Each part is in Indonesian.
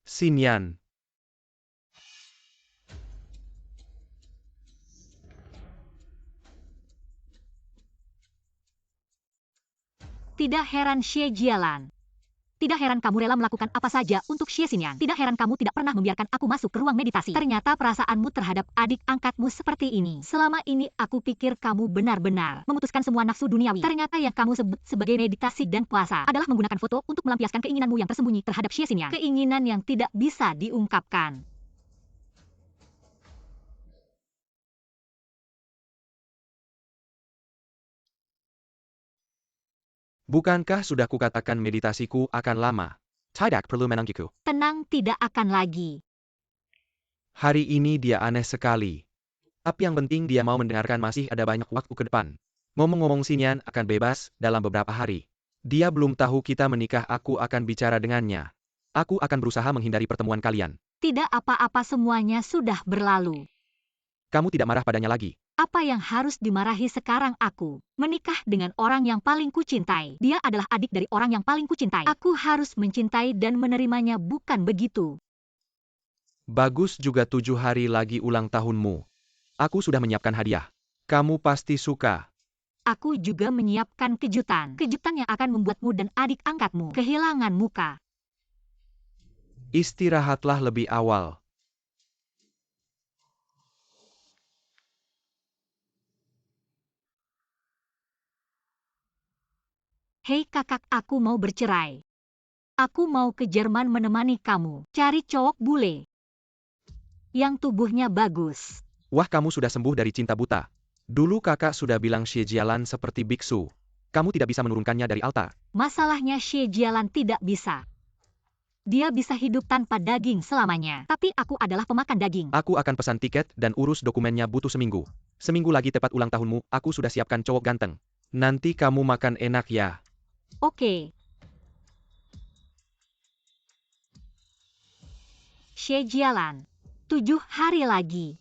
Xinyan. Tidak heran Xie Jialan. Tidak heran kamu rela melakukan apa saja untuk Xie Xinyan. Tidak heran kamu tidak pernah membiarkan aku masuk ke ruang meditasi. Ternyata perasaanmu terhadap adik angkatmu seperti ini. Selama ini aku pikir kamu benar-benar memutuskan semua nafsu duniawi. Ternyata yang kamu sebut sebagai meditasi dan puasa adalah menggunakan foto untuk melampiaskan keinginanmu yang tersembunyi terhadap Xie Xinyan. Keinginan yang tidak bisa diungkapkan. Bukankah sudah kukatakan meditasiku akan lama? Tidak perlu menanggiku. Tenang, tidak akan lagi. Hari ini dia aneh sekali. Tapi yang penting dia mau mendengarkan masih ada banyak waktu ke depan. Ngomong-ngomong Xinyan akan bebas dalam beberapa hari. Dia belum tahu kita menikah, aku akan bicara dengannya. Aku akan berusaha menghindari pertemuan kalian. Tidak apa-apa, semuanya sudah berlalu. Kamu tidak marah padanya lagi? Apa yang harus dimarahi sekarang aku? Menikah dengan orang yang paling kucintai. Dia adalah adik dari orang yang paling kucintai. Aku harus mencintai dan menerimanya, bukan begitu? Bagus juga, 7 hari lagi ulang tahunmu. Aku sudah menyiapkan hadiah. Kamu pasti suka. Aku juga menyiapkan kejutan. Kejutan yang akan membuatmu dan adik angkatmu kehilangan muka. Istirahatlah lebih awal. Hei kakak, aku mau bercerai. Aku mau ke Jerman menemani kamu. Cari cowok bule yang tubuhnya bagus. Wah, kamu sudah sembuh dari cinta buta. Dulu kakak sudah bilang Xie Jialan seperti biksu. Kamu tidak bisa menurunkannya dari altar. Masalahnya Xie Jialan tidak bisa. Dia bisa hidup tanpa daging selamanya. Tapi aku adalah pemakan daging. Aku akan pesan tiket dan urus dokumennya, butuh seminggu. Seminggu lagi tepat ulang tahunmu, aku sudah siapkan cowok ganteng. Nanti kamu makan enak ya. Oke. Xie Jialan. 7 hari lagi.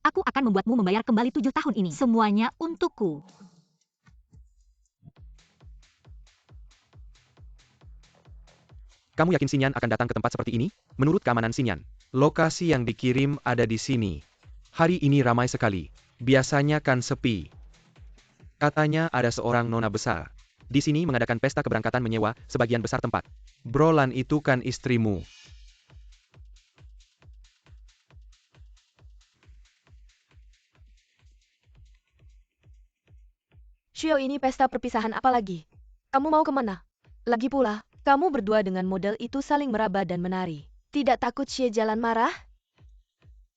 Aku akan membuatmu membayar kembali 7 tahun ini. Semuanya untukku. Kamu yakin Xinyan akan datang ke tempat seperti ini? Menurut keamanan Xinyan, lokasi yang dikirim ada di sini. Hari ini ramai sekali. Biasanya kan sepi. Katanya ada seorang nona besar. Di sini mengadakan pesta keberangkatan, menyewa sebagian besar tempat. Brolan itu kan istrimu. Shio, ini pesta perpisahan apa lagi? Kamu mau kemana? Lagi pula, kamu berdua dengan model itu saling meraba dan menari. Tidak takut Xie Jialan marah?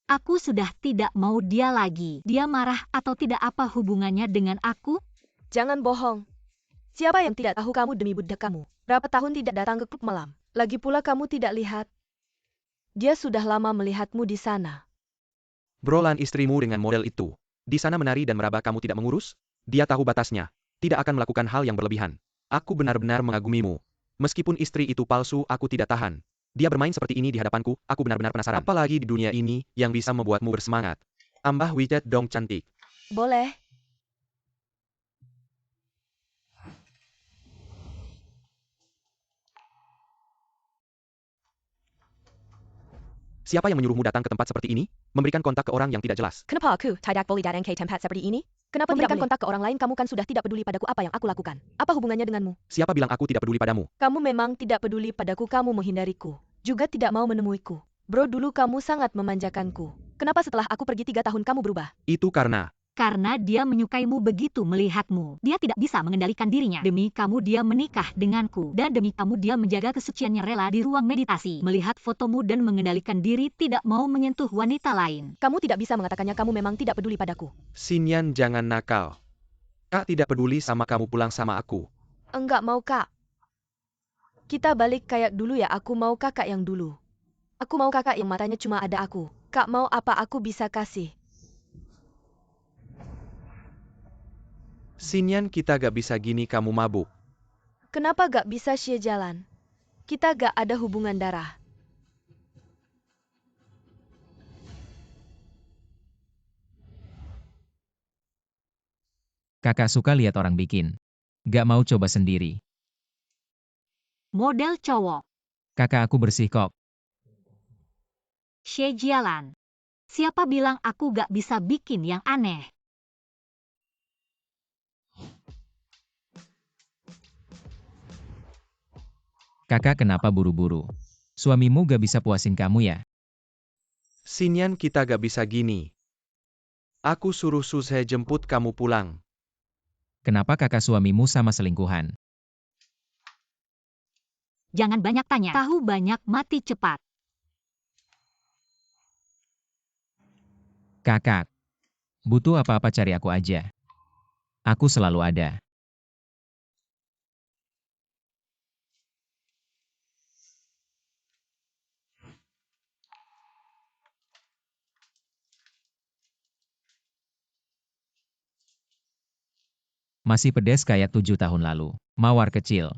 Aku sudah tidak mau dia lagi. Dia marah atau tidak, apa hubungannya dengan aku? Jangan bohong. Siapa yang tidak tahu kamu demi budak kamu? Berapa tahun tidak datang ke klub malam? Lagi pula kamu tidak lihat. Dia sudah lama melihatmu di sana. Brolan istrimu dengan model itu. Di sana menari dan meraba, kamu tidak mengurus? Dia tahu batasnya. Tidak akan melakukan hal yang berlebihan. Aku benar-benar mengagumimu. Meskipun istri itu palsu, aku tidak tahan. Dia bermain seperti ini di hadapanku, aku benar-benar penasaran. Apalagi di dunia ini, yang bisa membuatmu bersemangat. Ambah WeChat dong cantik. Boleh. Siapa yang menyuruhmu datang ke tempat seperti ini? Memberikan kontak ke orang yang tidak jelas. Kenapa aku tidak boleh datang ke tempat seperti ini? Kenapa memberikan kontak ke orang lain? Kamu kan sudah tidak peduli padaku apa yang aku lakukan. Apa hubungannya denganmu? Siapa bilang aku tidak peduli padamu? Kamu memang tidak peduli padaku, kamu menghindariku. Juga tidak mau menemuiku. Bro, dulu kamu sangat memanjakanku. Kenapa setelah aku pergi 3 tahun kamu berubah? Itu karena Dia menyukaimu begitu melihatmu. Dia tidak bisa mengendalikan dirinya. Demi kamu dia menikah denganku. Dan demi kamu dia menjaga kesuciannya, rela di ruang meditasi. Melihat fotomu dan mengendalikan diri, tidak mau menyentuh wanita lain. Kamu tidak bisa mengatakannya, kamu memang tidak peduli padaku. Xinyan jangan nakal. Kak tidak peduli sama kamu, pulang sama aku. Enggak mau, Kak. Kita balik kayak dulu ya, aku mau kakak yang dulu. Aku mau kakak yang matanya cuma ada aku. Kak mau apa aku bisa kasih. Xinyan, kita gak bisa gini, kamu mabuk. Kenapa gak bisa Xie Jialan? Kita gak ada hubungan darah. Kakak suka lihat orang bikin. Gak mau coba sendiri. Model cowok. Kakak aku bersih kok. Xie Jialan. Siapa bilang aku gak bisa bikin yang aneh? Kakak kenapa buru-buru? Suamimu gak bisa puasin kamu ya? Xinyan, kita gak bisa gini. Aku suruh Sushe jemput kamu pulang. Kenapa kakak suamimu sama selingkuhan? Jangan banyak tanya. Tahu banyak mati cepat. Kakak, butuh apa-apa cari aku aja. Aku selalu ada. Masih pedes kayak 7 tahun lalu. Mawar kecil.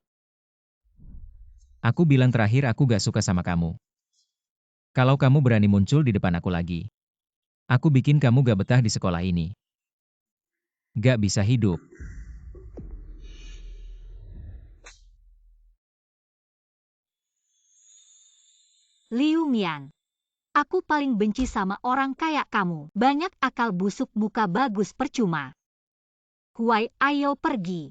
Aku bilang terakhir aku gak suka sama kamu. Kalau kamu berani muncul di depan aku lagi, aku bikin kamu gak betah di sekolah ini. Gak bisa hidup. Liu Mian. Aku paling benci sama orang kayak kamu. Banyak akal busuk, muka bagus percuma. Huai, ayo pergi.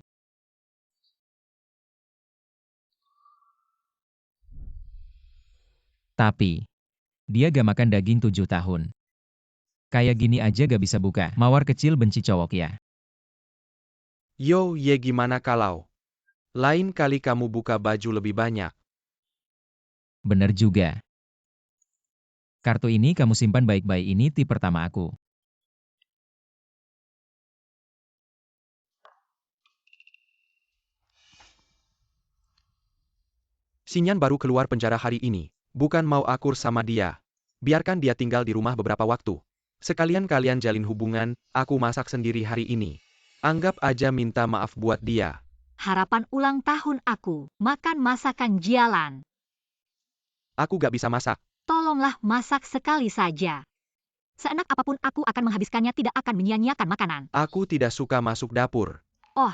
Tapi, dia gak makan daging 7 tahun. Kayak gini aja gak bisa buka. Mawar kecil benci cowok ya. Yo, ye, gimana kalau lain kali kamu buka baju lebih banyak? Bener juga. Kartu ini kamu simpan baik-baik, ini tip pertama aku. Xinyan baru keluar penjara hari ini. Bukan mau akur sama dia. Biarkan dia tinggal di rumah beberapa waktu. Sekalian kalian jalin hubungan, aku masak sendiri hari ini. Anggap aja minta maaf buat dia. Harapan ulang tahun aku. Makan masakan Jialan. Aku gak bisa masak. Tolonglah masak sekali saja. Seenak apapun aku akan menghabiskannya, tidak akan menyia-nyiakan makanan. Aku tidak suka masuk dapur. Oh,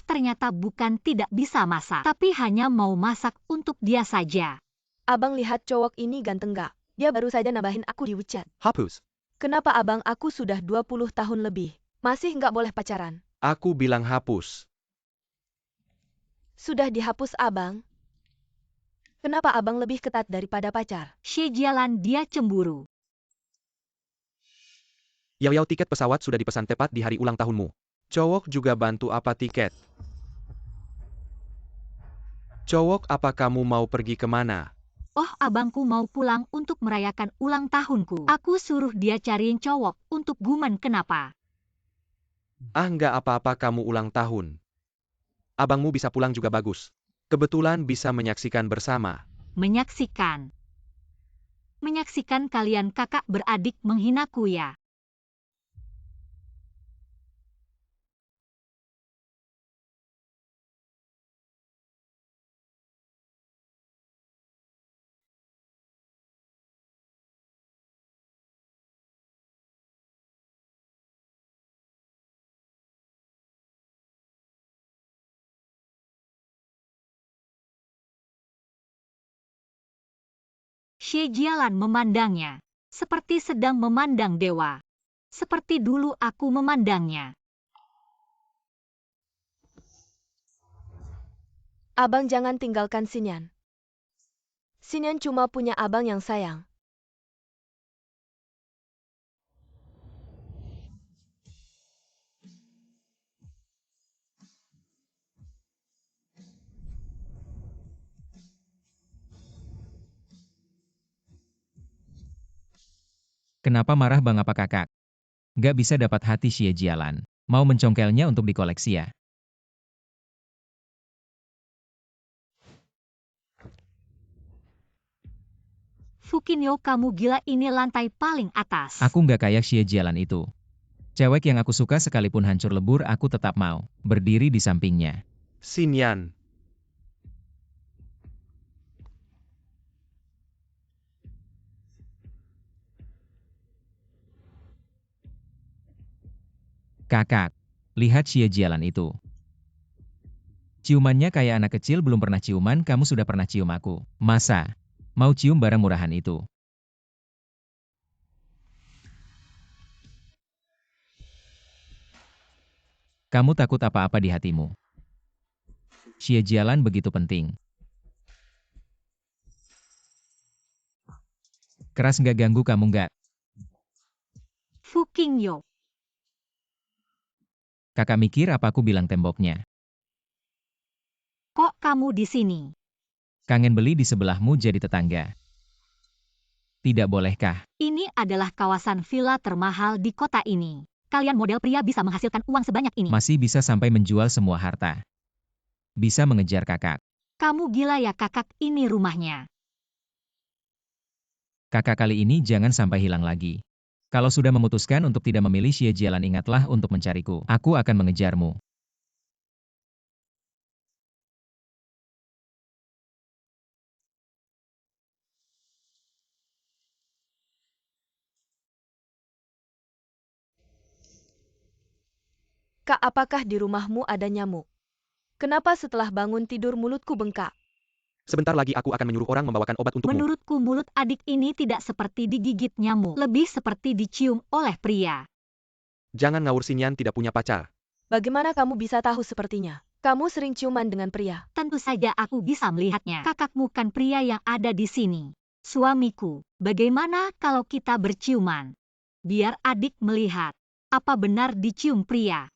ternyata bukan tidak bisa masak, tapi hanya mau masak untuk dia saja. Abang lihat cowok ini ganteng gak? Dia baru saja nambahin aku di WeChat. Hapus. Kenapa abang, aku sudah 20 tahun lebih. Masih nggak boleh pacaran? Aku bilang hapus. Sudah dihapus abang. Kenapa abang lebih ketat daripada pacar? Xie Jialan, dia cemburu. Yao, tiket pesawat sudah dipesan tepat di hari ulang tahunmu. Cowok juga bantu apa tiket? Cowok, apa kamu mau pergi kemana? Oh, abangku mau pulang untuk merayakan ulang tahunku. Aku suruh dia cariin cowok untuk Guman, kenapa? Ah, nggak apa-apa kamu ulang tahun. Abangmu bisa pulang juga bagus. Kebetulan bisa menyaksikan bersama. Menyaksikan kalian kakak beradik menghinaku ya. Xie Jialan memandangnya, seperti sedang memandang dewa. Seperti dulu aku memandangnya. Abang jangan tinggalkan Xinyan. Xinyan cuma punya abang yang sayang. Kenapa marah bang apa kakak? Gak bisa dapat hati Xie Jialan. Mau mencongkelnya untuk dikoleksi ya? Fukinyo, kamu gila, ini lantai paling atas. Aku gak kayak Xie Jialan itu. Cewek yang aku suka sekalipun hancur lebur aku tetap mau berdiri di sampingnya. Xinyan. Kakak, lihat Xie Jialan itu. Ciumannya kayak anak kecil belum pernah ciuman, kamu sudah pernah cium aku. Masa? Mau cium barang murahan itu? Kamu takut apa-apa di hatimu. Xie Jialan begitu penting. Keras nggak ganggu kamu nggak? Fu Qingyo. Kakak mikir apa aku bilang temboknya. Kok kamu di sini? Kangen beli di sebelahmu jadi tetangga. Tidak bolehkah? Ini adalah kawasan villa termahal di kota ini. Kalian model pria bisa menghasilkan uang sebanyak ini. Masih bisa sampai menjual semua harta. Bisa mengejar kakak. Kamu gila ya kakak, ini rumahnya. Kakak kali ini jangan sampai hilang lagi. Kalau sudah memutuskan untuk tidak memilih Xie Jialan, ingatlah untuk mencariku. Aku akan mengejarmu. Kak, apakah di rumahmu ada nyamuk? Kenapa setelah bangun tidur mulutku bengkak? Sebentar lagi aku akan menyuruh orang membawakan obat untukmu. Menurutku mulut adik ini tidak seperti digigit nyamuk, lebih seperti dicium oleh pria. Jangan ngawur, Xinyan tidak punya pacar. Bagaimana kamu bisa tahu sepertinya? Kamu sering ciuman dengan pria. Tentu saja aku bisa melihatnya. Kakakmu kan pria yang ada di sini. Suamiku, bagaimana kalau kita berciuman? Biar adik melihat. Apa benar dicium pria?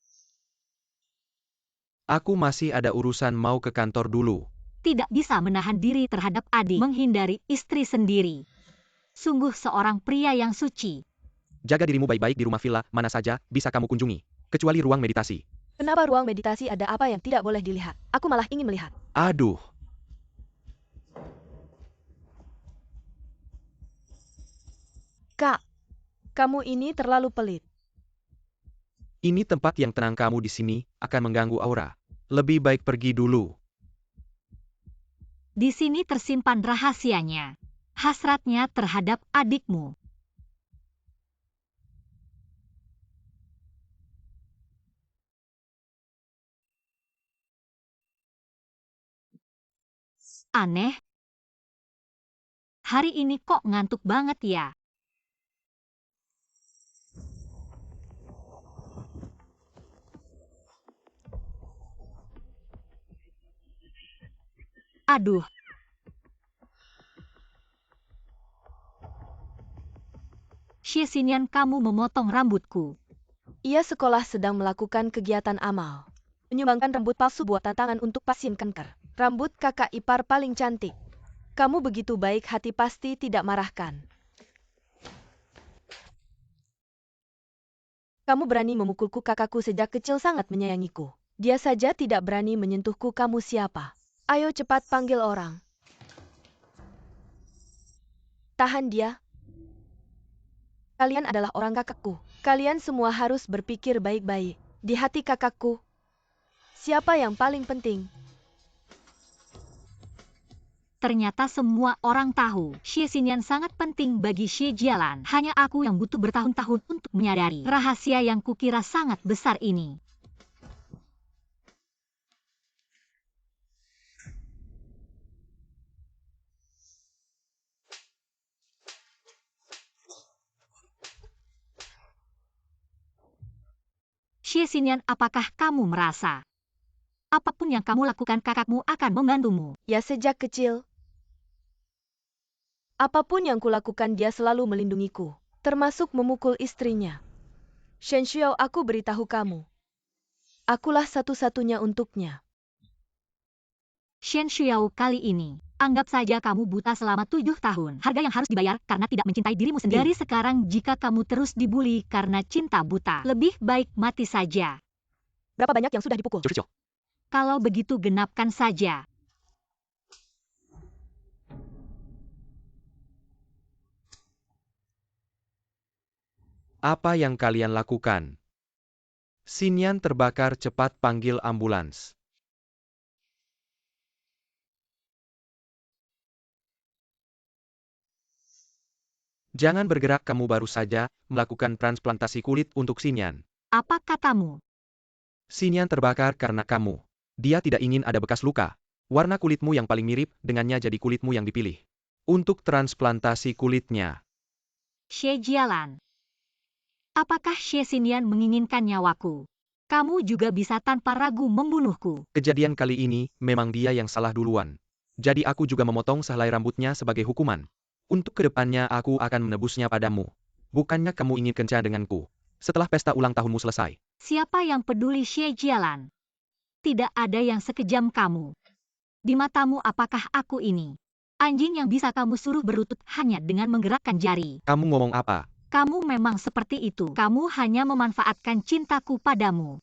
Aku masih ada urusan, mau ke kantor dulu. Tidak bisa menahan diri terhadap adik, menghindari istri sendiri. Sungguh seorang pria yang suci. Jaga dirimu baik-baik di rumah villa mana saja bisa kamu kunjungi, kecuali ruang meditasi. Kenapa ruang meditasi ada apa yang tidak boleh dilihat? Aku malah ingin melihat. Aduh. Kak, kamu ini terlalu pelit. Ini tempat yang tenang, kamu di sini akan mengganggu aura. Lebih baik pergi dulu. Di sini tersimpan rahasianya. Hasratnya terhadap adikmu. Aneh. Hari ini kok ngantuk banget ya? Aduh. Xie Xinyan, kamu memotong rambutku. Ia sekolah sedang melakukan kegiatan amal. Menyumbangkan rambut palsu buat tantangan untuk pasien kanker. Rambut kakak ipar paling cantik. Kamu begitu baik hati, pasti tidak marahkan. Kamu berani memukulku, kakakku sejak kecil sangat menyayangiku. Dia saja tidak berani menyentuhku, kamu siapa? Ayo cepat panggil orang. Tahan dia. Kalian adalah orang kakakku. Kalian semua harus berpikir baik-baik. Di hati kakakku, siapa yang paling penting? Ternyata semua orang tahu Xie Xinyan sangat penting bagi Xie Jialan. Hanya aku yang butuh bertahun-tahun untuk menyadari rahasia yang kukira sangat besar ini. Xie Xinyan, apakah kamu merasa apapun yang kamu lakukan kakakmu akan membantumu? Ya, sejak kecil. Apapun yang kulakukan dia selalu melindungiku, termasuk memukul istrinya. Shen Xiao, aku beritahu kamu. Akulah satu-satunya untuknya. Shen Xiao, kali ini, anggap saja kamu buta selama 7 tahun. Harga yang harus dibayar karena tidak mencintai dirimu sendiri. Dari sekarang jika kamu terus dibully karena cinta buta, lebih baik mati saja. Berapa banyak yang sudah dipukul? Cucu. Kalau begitu genapkan saja. Apa yang kalian lakukan? Xinyan terbakar, cepat panggil ambulans. Jangan bergerak, kamu baru saja melakukan transplantasi kulit untuk Xinyan. Apa katamu? Xinyan terbakar karena kamu. Dia tidak ingin ada bekas luka. Warna kulitmu yang paling mirip dengannya jadi kulitmu yang dipilih untuk transplantasi kulitnya. Xie Jialan. Apakah Xie Xinyan menginginkan nyawaku? Kamu juga bisa tanpa ragu membunuhku. Kejadian kali ini, memang dia yang salah duluan. Jadi aku juga memotong sehelai rambutnya sebagai hukuman. Untuk kedepannya aku akan menebusnya padamu. Bukannya kamu ingin kencan denganku. Setelah pesta ulang tahunmu selesai. Siapa yang peduli Xie Jialan? Tidak ada yang sekejam kamu. Di matamu apakah aku ini? Anjing yang bisa kamu suruh berlutut hanya dengan menggerakkan jari. Kamu ngomong apa? Kamu memang seperti itu. Kamu hanya memanfaatkan cintaku padamu.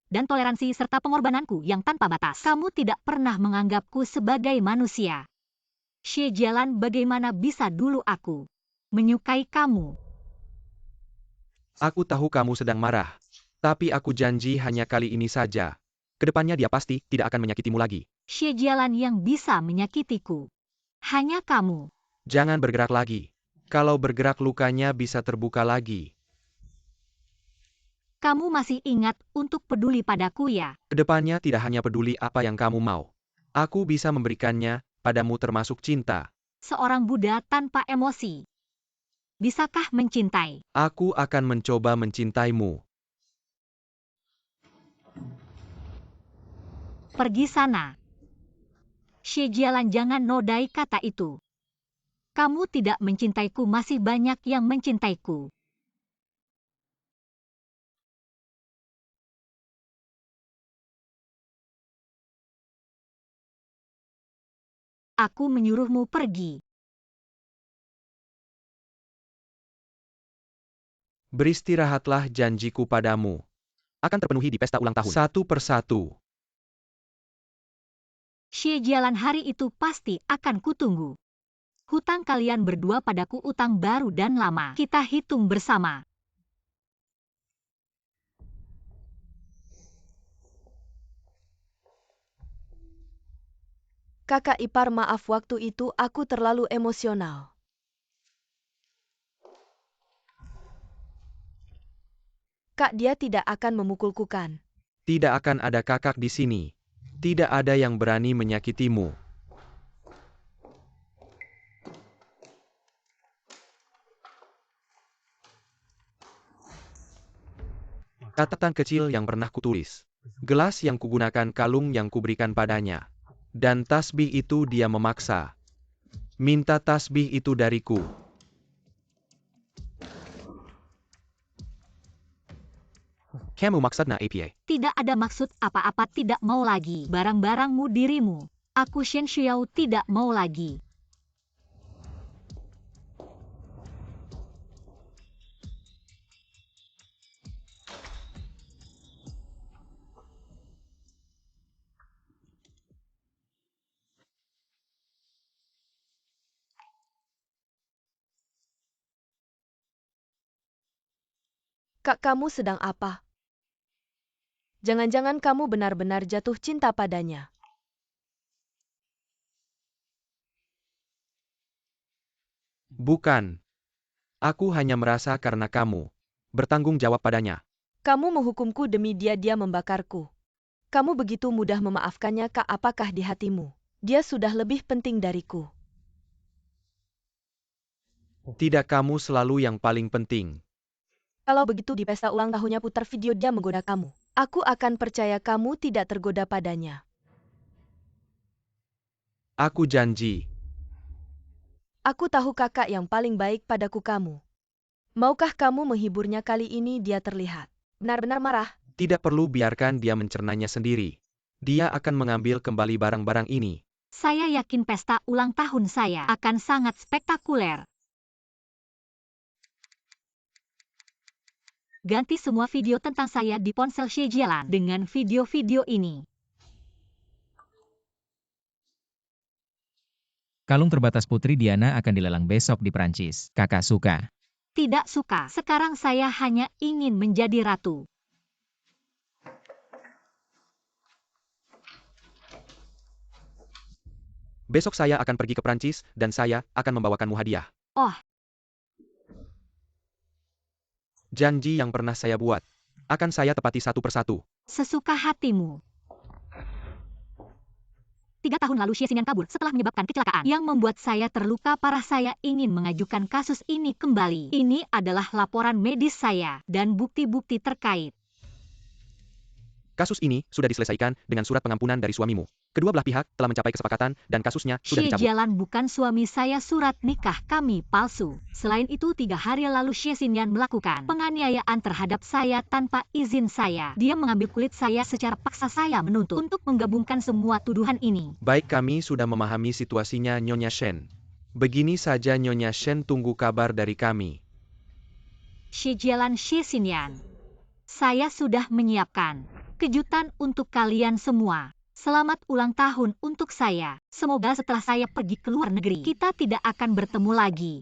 Dan toleransi serta pengorbananku yang tanpa batas. Kamu tidak pernah menganggapku sebagai manusia. Xie Jialan, bagaimana bisa dulu aku menyukai kamu? Aku tahu kamu sedang marah. Tapi aku janji hanya kali ini saja. Kedepannya dia pasti tidak akan menyakitimu lagi. Xie Jialan yang bisa menyakitiku. Hanya kamu. Jangan bergerak lagi. Kalau bergerak lukanya bisa terbuka lagi. Kamu masih ingat untuk peduli padaku ya? Kedepannya tidak hanya peduli apa yang kamu mau. Aku bisa memberikannya padamu termasuk cinta. Seorang Buddha tanpa emosi. Bisakah mencintai? Aku akan mencoba mencintaimu. Pergi sana. Xie Jialan, jangan nodai kata itu. Kamu tidak mencintaiku, masih banyak yang mencintaiku. Aku menyuruhmu pergi. Beristirahatlah, janjiku padamu akan terpenuhi di pesta ulang tahun. Satu persatu. Xie Jialan, hari itu pasti akan kutunggu. Hutang kalian berdua padaku utang baru dan lama. Kita hitung bersama. Kakak ipar, maaf, waktu itu aku terlalu emosional. Kak, dia tidak akan memukulku kan? Tidak akan ada kakak di sini. Tidak ada yang berani menyakitimu. Catatan kecil yang pernah kutulis. Gelas yang kugunakan, kalung yang kuberikan padanya. Dan tasbih itu dia memaksa. Minta tasbih itu dariku. Kamu maksudnya apa? Tidak ada maksud apa-apa, tidak mau lagi. Barang-barangmu dirimu. Aku Shen Xiao tidak mau lagi. Kak, kamu sedang apa? Jangan-jangan kamu benar-benar jatuh cinta padanya. Bukan. Aku hanya merasa karena kamu bertanggung jawab padanya. Kamu menghukumku demi dia membakarku. Kamu begitu mudah memaafkannya, Kak. Apakah di hatimu dia sudah lebih penting dariku? Tidak, kamu selalu yang paling penting. Kalau begitu di pesta ulang tahunnya putar video dia menggoda kamu. Aku akan percaya kamu tidak tergoda padanya. Aku janji. Aku tahu kakak yang paling baik padaku kamu. Maukah kamu menghiburnya kali ini? Dia terlihat benar-benar marah. Tidak perlu, biarkan dia mencernanya sendiri. Dia akan mengambil kembali barang-barang ini. Saya yakin pesta ulang tahun saya akan sangat spektakuler. Ganti semua video tentang saya di ponsel Xie Jialan dengan video-video ini. Kalung terbatas Putri Diana akan dilelang besok di Prancis. Kakak suka. Tidak suka. Sekarang saya hanya ingin menjadi ratu. Besok saya akan pergi ke Prancis, dan saya akan membawakanmu hadiah. Oh, Janji yang pernah saya buat akan saya tepati satu persatu. sesuka hatimu. 3 tahun lalu Xie Xinyan kabur setelah menyebabkan kecelakaan yang membuat saya terluka parah. Saya ingin mengajukan kasus ini kembali. Ini adalah laporan medis saya dan bukti-bukti terkait. Kasus ini sudah diselesaikan dengan surat pengampunan dari suamimu. Kedua belah pihak telah mencapai kesepakatan dan kasusnya sudah Xie dicabut. Jialan bukan suami saya, surat nikah kami palsu. Selain itu 3 hari lalu Xie Xinyan melakukan penganiayaan terhadap saya tanpa izin saya. Dia mengambil kulit saya secara paksa, saya menuntut untuk menggabungkan semua tuduhan ini. Baik, kami sudah memahami situasinya Nyonya Shen. Begini saja Nyonya Shen, tunggu kabar dari kami. Xie Jialan, Xie Xinyan. Saya sudah menyiapkan kejutan untuk kalian semua. Selamat ulang tahun untuk saya. Semoga setelah saya pergi ke luar negeri, kita tidak akan bertemu lagi.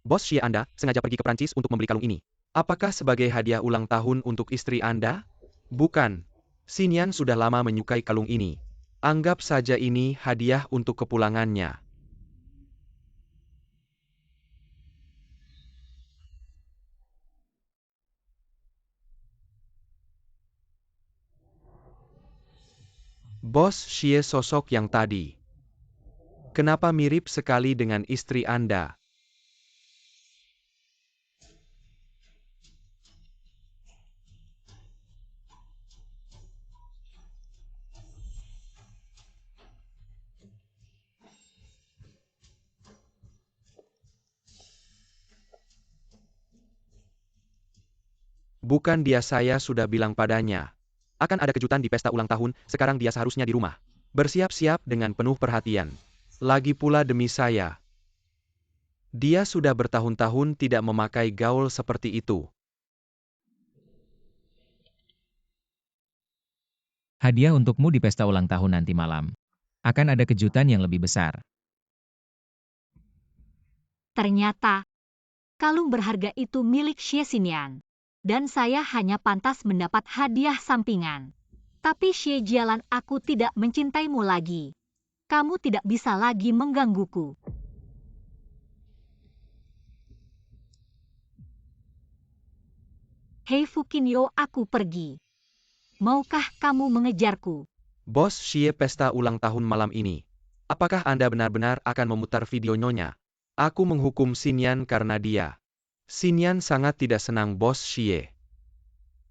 Bos Xie, Anda sengaja pergi ke Prancis untuk membeli kalung ini. Apakah sebagai hadiah ulang tahun untuk istri Anda? Bukan. Xinyan sudah lama menyukai kalung ini. Anggap saja ini hadiah untuk kepulangannya. Bos Xie, sosok yang tadi. Kenapa mirip sekali dengan istri Anda? Bukan dia, saya sudah bilang padanya. Akan ada kejutan di pesta ulang tahun, sekarang dia seharusnya di rumah. Bersiap-siap dengan penuh perhatian. Lagi pula demi saya. Dia sudah bertahun-tahun tidak memakai gaul seperti itu. Hadiah untukmu di pesta ulang tahun nanti malam. Akan ada kejutan yang lebih besar. Ternyata, kalung berharga itu milik Xie Xinyan. Dan saya hanya pantas mendapat hadiah sampingan. Tapi Xie Jialan, aku tidak mencintaimu lagi. Kamu tidak bisa lagi menggangguku. Hei Fukinyo, aku pergi. Maukah kamu mengejarku? Bos Xie, pesta ulang tahun malam ini. Apakah Anda benar-benar akan memutar video Nyonya? Aku menghukum Xinyan karena dia. Xinyan sangat tidak senang Bos Xie.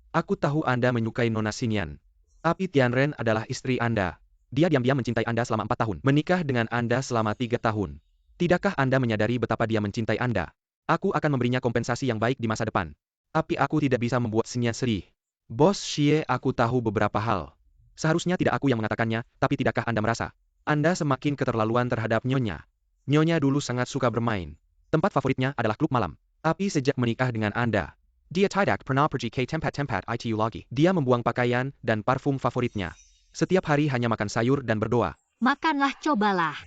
Aku tahu Anda menyukai Nona Xinyan. Tapi Tianren adalah istri Anda. Dia diam-diam mencintai Anda selama 4 tahun. Menikah dengan Anda selama 3 tahun. Tidakkah Anda menyadari betapa dia mencintai Anda? Aku akan memberinya kompensasi yang baik di masa depan. Tapi aku tidak bisa membuat Xinyan sedih. Bos Xie, aku tahu beberapa hal. Seharusnya tidak aku yang mengatakannya, tapi tidakkah Anda merasa Anda semakin keterlaluan terhadap Nyonya? Nyonya dulu sangat suka bermain. Tempat favoritnya adalah klub malam. Tapi sejak menikah dengan Anda, dia tidak pernah pergi ke tempat-tempat itu lagi. Dia membuang pakaian dan parfum favoritnya. Setiap hari hanya makan sayur dan berdoa. Makanlah, cobalah.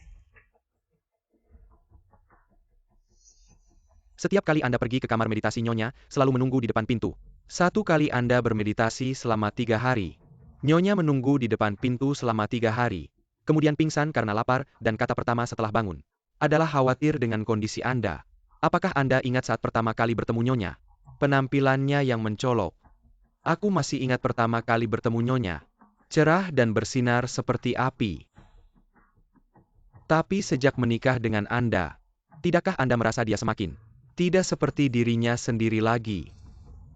Setiap kali Anda pergi ke kamar meditasi Nyonya, selalu menunggu di depan pintu. 1 kali Anda bermeditasi selama 3 hari. Nyonya menunggu di depan pintu selama 3 hari. Kemudian pingsan karena lapar, dan kata pertama setelah bangun adalah khawatir dengan kondisi Anda. Apakah Anda ingat saat pertama kali bertemu Nyonya? Penampilannya yang mencolok. Aku masih ingat pertama kali bertemu Nyonya. Cerah dan bersinar seperti api. Tapi sejak menikah dengan Anda, tidakkah Anda merasa dia semakin tidak seperti dirinya sendiri lagi?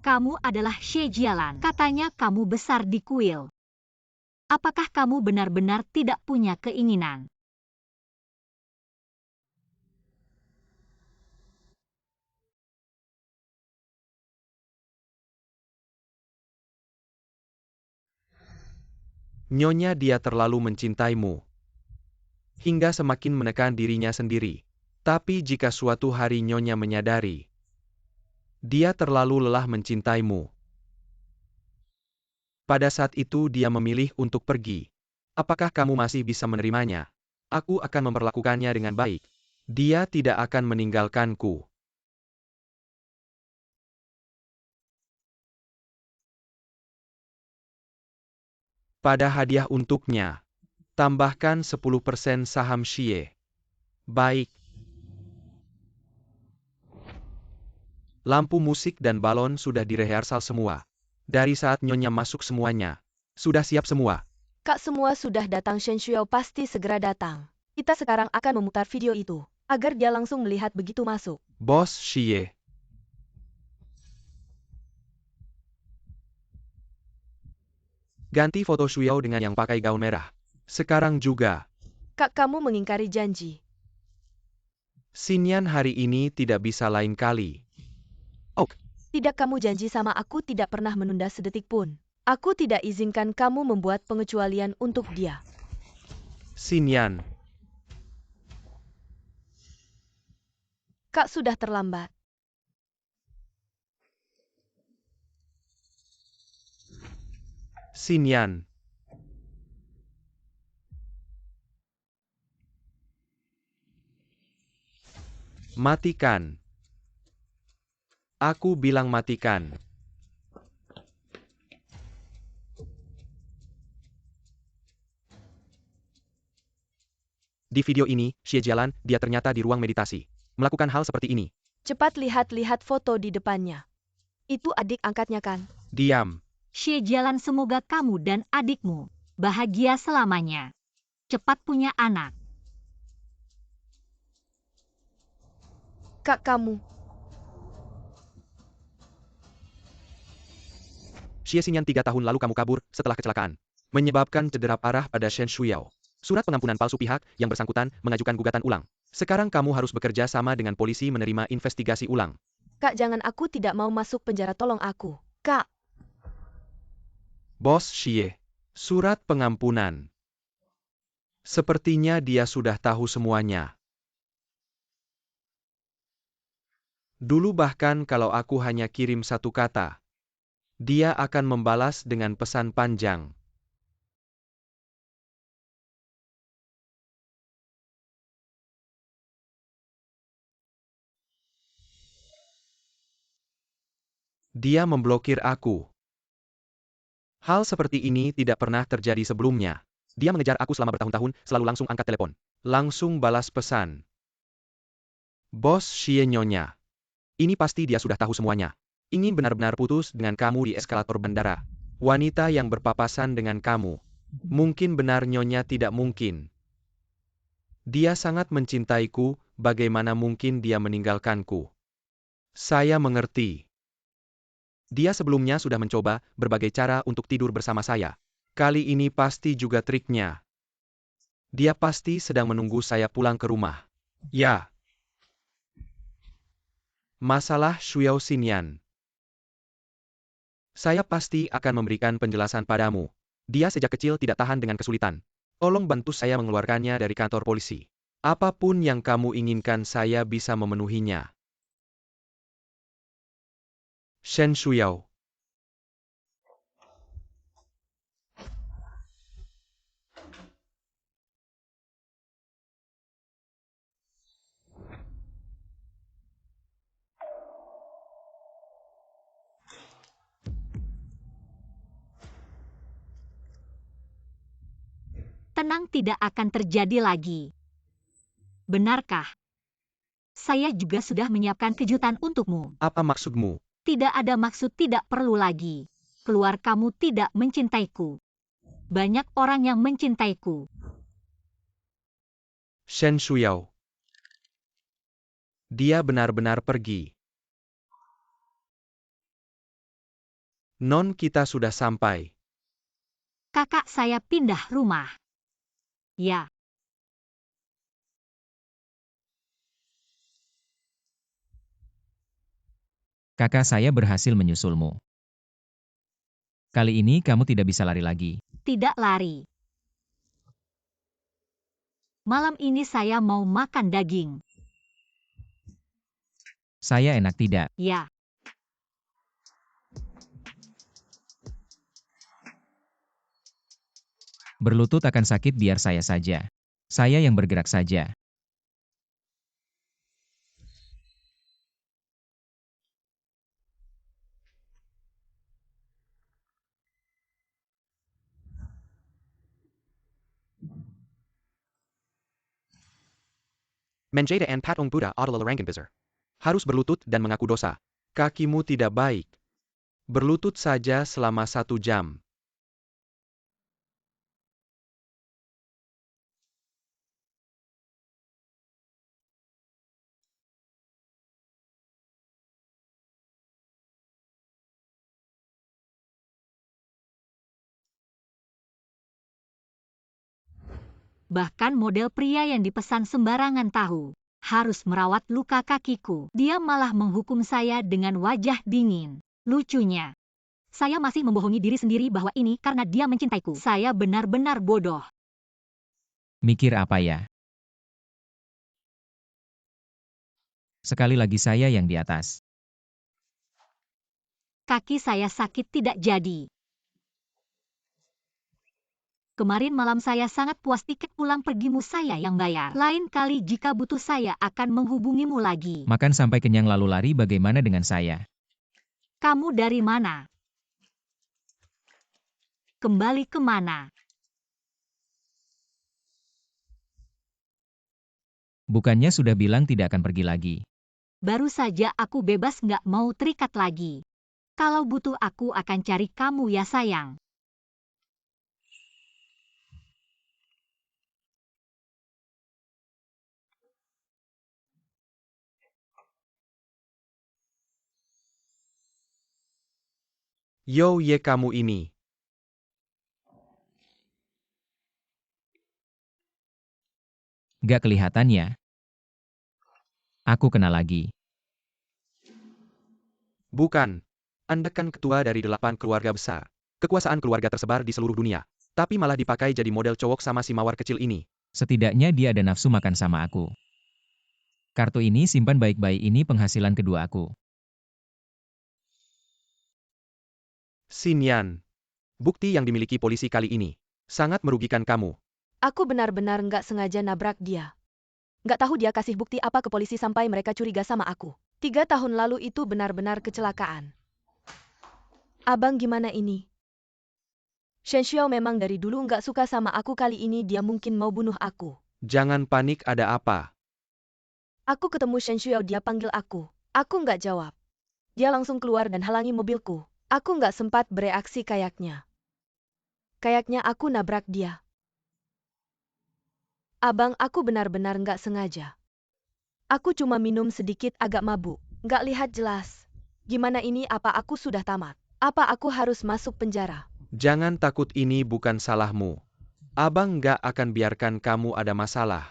Kamu adalah Xie Jialan. Katanya kamu besar di kuil. Apakah kamu benar-benar tidak punya keinginan? Nyonya, dia terlalu mencintaimu. Hingga semakin menekan dirinya sendiri. Tapi jika suatu hari Nyonya menyadari dia terlalu lelah mencintaimu, pada saat itu dia memilih untuk pergi. Apakah kamu masih bisa menerimanya? Aku akan memperlakukannya dengan baik. Dia tidak akan meninggalkanku. Pada hadiah untuknya, tambahkan 10% saham Xie. Baik. Lampu musik dan balon sudah direhearsal semua. Dari saat Nyonya masuk semuanya sudah siap semua. Kak, semua sudah datang. Shen Shuo pasti segera datang. Kita sekarang akan memutar video itu. agar dia langsung melihat begitu masuk. Bos Xie. Ganti foto Xiao dengan yang pakai gaun merah. Sekarang juga. Kak, kamu mengingkari janji. Xinyan hari ini tidak bisa lain kali. Tidak, kamu janji sama aku tidak pernah menunda sedetik pun. Aku tidak izinkan kamu membuat pengecualian untuk dia. Xinyan. Kak, sudah terlambat. Xinyan. Matikan. Aku bilang matikan. Di video ini, Xie Jialan, dia ternyata di ruang meditasi. Melakukan hal seperti ini. Cepat lihat-lihat foto di depannya. Itu adik angkatnya kan? Diam. Xie Jialan, semoga kamu dan adikmu bahagia selamanya. Cepat punya anak. Kak, kamu. Xie Xinyan 3 tahun lalu kamu kabur setelah kecelakaan. Menyebabkan cedera parah pada Shen Shuiyao. Surat pengampunan palsu pihak yang bersangkutan mengajukan gugatan ulang. Sekarang kamu harus bekerja sama dengan polisi menerima investigasi ulang. Kak, jangan, aku tidak mau masuk penjara, tolong aku. Kak. Bos Xie. Surat pengampunan. Sepertinya dia sudah tahu semuanya. Dulu bahkan kalau aku hanya kirim satu kata, dia akan membalas dengan pesan panjang. Dia memblokir aku. Hal seperti ini tidak pernah terjadi sebelumnya. Dia mengejar aku selama bertahun-tahun, selalu langsung angkat telepon. Langsung balas pesan. Bos Xie Nyonya. Ini pasti dia sudah tahu semuanya. Ingin benar-benar putus dengan kamu di eskalator bandara. Wanita yang berpapasan dengan kamu. Mungkin benar Nyonya tidak mungkin. Dia sangat mencintaiku, bagaimana mungkin dia meninggalkanku? Saya mengerti. Dia sebelumnya sudah mencoba berbagai cara untuk tidur bersama saya. Kali ini pasti juga triknya. Dia pasti sedang menunggu saya pulang ke rumah. Ya. Masalah Xiao Xinyan. Saya pasti akan memberikan penjelasan padamu. Dia sejak kecil tidak tahan dengan kesulitan. Tolong bantu saya mengeluarkannya dari kantor polisi. Apapun yang kamu inginkan saya bisa memenuhinya. Shen Shuiyao. Tenang, tidak akan terjadi lagi. Benarkah? Saya juga sudah menyiapkan kejutan untukmu. Apa maksudmu? Tidak ada maksud, tidak perlu lagi. Keluar, kamu tidak mencintaiku. Banyak orang yang mencintaiku. Shen Shuiyao. Dia benar-benar pergi. Non, kita sudah sampai. Kakak saya pindah rumah. Ya. Kakak saya berhasil menyusulmu. Kali ini kamu tidak bisa lari lagi. Tidak lari. Malam ini saya mau makan daging. Saya enak tidak? Ya. Berlutut akan sakit, biar saya saja. Saya yang bergerak saja. Menjadi and Patong Buddha adalah orang besar. Harus berlutut dan mengaku dosa. Kakimu tidak baik. Berlutut saja selama 1 jam. Bahkan model pria yang dipesan sembarangan tahu harus merawat luka kakiku. Dia malah menghukum saya dengan wajah dingin. Lucunya, saya masih membohongi diri sendiri bahwa ini karena dia mencintaiku. Saya benar-benar bodoh. Mikir apa ya? Sekali lagi saya yang di atas. Kaki saya sakit tidak jadi. Kemarin malam saya sangat puas, tiket pulang pergimu saya yang bayar. Lain kali jika butuh saya akan menghubungimu lagi. Makan sampai kenyang lalu lari, bagaimana dengan saya? Kamu dari mana? Kembali kemana? Bukannya sudah bilang tidak akan pergi lagi. Baru saja aku bebas, nggak mau terikat lagi. Kalau butuh aku akan cari kamu ya sayang. Yo ye kamu ini. Gak kelihatan ya? Aku kena lagi. Bukan. Anda kan ketua dari 8 keluarga besar. Kekuasaan keluarga tersebar di seluruh dunia. Tapi malah dipakai jadi model cowok sama si mawar kecil ini. Setidaknya dia ada nafsu makan sama aku. Kartu ini simpan baik-baik, ini penghasilan kedua aku. Xinyan. Bukti yang dimiliki polisi kali ini sangat merugikan kamu. Aku benar-benar nggak sengaja nabrak dia. Nggak tahu dia kasih bukti apa ke polisi sampai mereka curiga sama aku. 3 tahun lalu itu benar-benar kecelakaan. Abang gimana ini? Shen Xiao memang dari dulu nggak suka sama aku, kali ini dia mungkin mau bunuh aku. Jangan panik, ada apa? Aku ketemu Shen Xiao, dia panggil aku. Aku nggak jawab. Dia langsung keluar dan halangi mobilku. Aku nggak sempat bereaksi kayaknya. Kayaknya aku nabrak dia. Abang, aku benar-benar nggak sengaja. Aku cuma minum sedikit, agak mabuk. Nggak lihat jelas. Gimana ini, apa aku sudah tamat? Apa aku harus masuk penjara? Jangan takut, ini bukan salahmu. Abang nggak akan biarkan kamu ada masalah.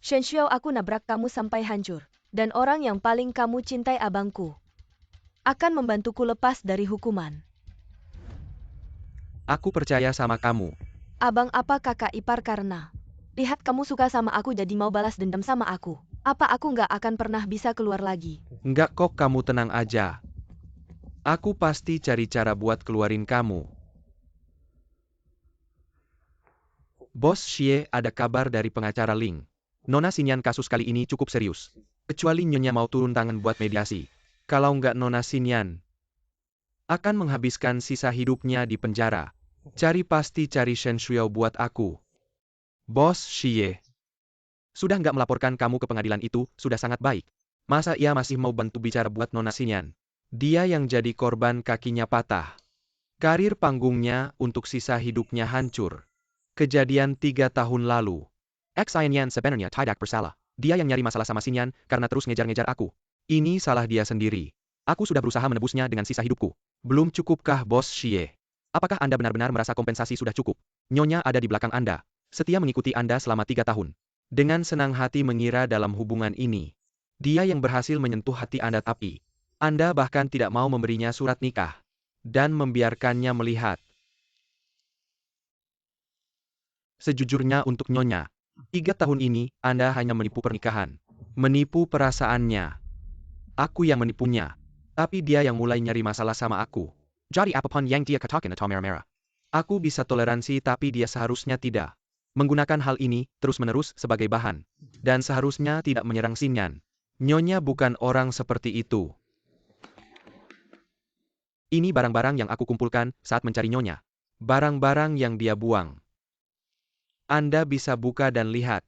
Shen Xiao, aku nabrak kamu sampai hancur. Dan orang yang paling kamu cintai, abangku, akan membantuku lepas dari hukuman. Aku percaya sama kamu. Abang, apa kakak ipar karena lihat kamu suka sama aku jadi mau balas dendam sama aku? Apa aku nggak akan pernah bisa keluar lagi? Nggak kok, kamu tenang aja. Aku pasti cari cara buat keluarin kamu. Bos Xie, ada kabar dari pengacara Ling. Nona Xinyan, kasus kali ini cukup serius. Kecuali Nyonya mau turun tangan buat mediasi. Kalau nggak, Nona Xinyan akan menghabiskan sisa hidupnya di penjara. Pasti cari Shen Xiao buat aku. Bos Xie sudah nggak melaporkan kamu ke pengadilan, itu sudah sangat baik. Masa ia masih mau bantu bicara buat Nona Xinyan? Dia yang jadi korban kakinya patah. Karir panggungnya untuk sisa hidupnya hancur. Kejadian 3 tahun lalu. Xinyan sebenarnya tidak bersalah. Dia yang nyari masalah sama Xinyan karena terus ngejar-ngejar aku. Ini salah dia sendiri. Aku sudah berusaha menebusnya dengan sisa hidupku. Belum cukupkah, Bos Xie? Apakah Anda benar-benar merasa kompensasi sudah cukup? Nyonya ada di belakang Anda. Setia mengikuti Anda selama 3 tahun. Dengan senang hati mengira dalam hubungan ini. Dia yang berhasil menyentuh hati Anda, tapi Anda bahkan tidak mau memberinya surat nikah. Dan membiarkannya melihat. Sejujurnya untuk Nyonya, 3 tahun ini Anda hanya menipu pernikahan. Menipu perasaannya. Aku yang menipunya. Tapi dia yang mulai nyari masalah sama aku. Jadi apapun yang dia katakan atau merah-merah. Aku bisa toleransi, tapi dia seharusnya tidak menggunakan hal ini terus-menerus sebagai bahan. Dan seharusnya tidak menyerang Xinyan. Nyonya bukan orang seperti itu. Ini barang-barang yang aku kumpulkan saat mencari Nyonya. Barang-barang yang dia buang. Anda bisa buka dan lihat.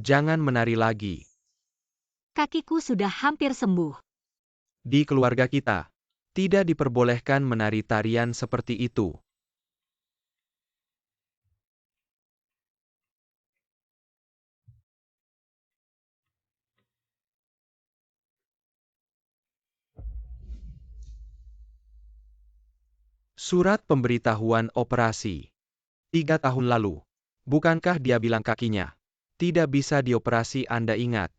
Jangan menari lagi. Kakiku sudah hampir sembuh. Di keluarga kita, tidak diperbolehkan menari tarian seperti itu. Surat pemberitahuan operasi. 3 tahun lalu. Bukankah dia bilang kakinya tidak bisa dioperasi, Anda ingat?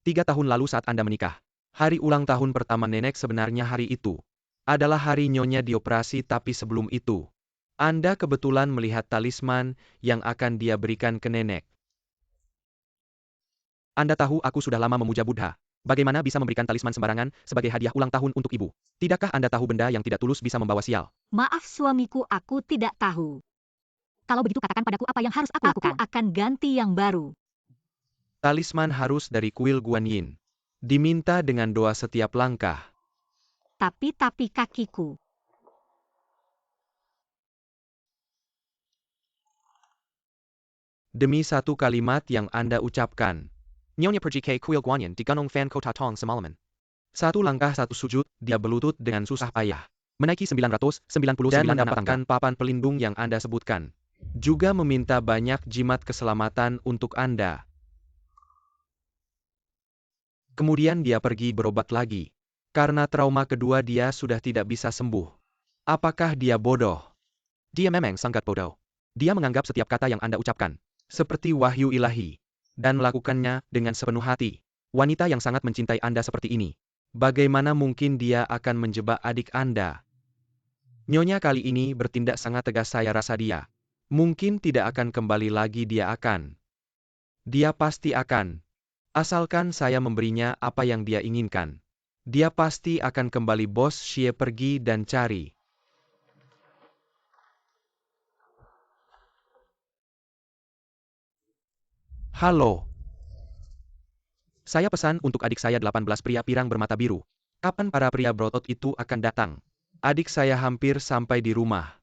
3 tahun lalu saat Anda menikah. Hari ulang tahun pertama nenek, sebenarnya hari itu adalah hari nyonya dioperasi, tapi sebelum itu, Anda kebetulan melihat talisman yang akan dia berikan ke nenek. Anda tahu aku sudah lama memuja Buddha. Bagaimana bisa memberikan talisman sembarangan sebagai hadiah ulang tahun untuk ibu? Tidakkah Anda tahu benda yang tidak tulus bisa membawa sial? Maaf suamiku, aku tidak tahu. Kalau begitu katakan padaku apa yang harus aku lakukan. Aku akan ganti yang baru. Talisman harus dari kuil Guanyin. Diminta dengan doa setiap langkah. Tapi kakiku. Demi satu kalimat yang Anda ucapkan. Nyonya pergi ke kuil Guanyin di Gunung Fan Kota Tong semalaman. Satu langkah satu sujud, dia berlutut dengan susah payah. Menaiki 999 dan mendapatkan papan pelindung yang Anda sebutkan. Juga meminta banyak jimat keselamatan untuk Anda. Kemudian dia pergi berobat lagi. Karena trauma kedua dia sudah tidak bisa sembuh. Apakah dia bodoh? Dia memang sangat bodoh. Dia menganggap setiap kata yang Anda ucapkan seperti wahyu ilahi, dan melakukannya dengan sepenuh hati. Wanita yang sangat mencintai Anda seperti ini. Bagaimana mungkin dia akan menjebak adik Anda? Nyonya kali ini bertindak sangat tegas, saya rasa dia mungkin tidak akan kembali lagi, dia pasti akan. Asalkan saya memberinya apa yang dia inginkan. Dia pasti akan kembali. Bos Xie pergi dan cari. Halo. Saya pesan untuk adik saya 18 pria pirang bermata biru. Kapan para pria berotot itu akan datang? Adik saya hampir sampai di rumah.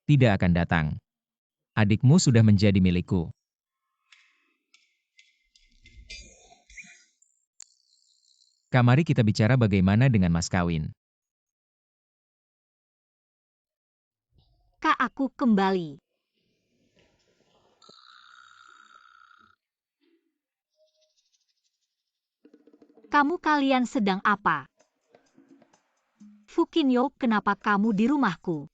Tidak akan datang. Adikmu sudah menjadi milikku. Mari kita bicara bagaimana dengan mas kawin. Kak, aku kembali. Kalian sedang apa? Fukinyo, kenapa kamu di rumahku?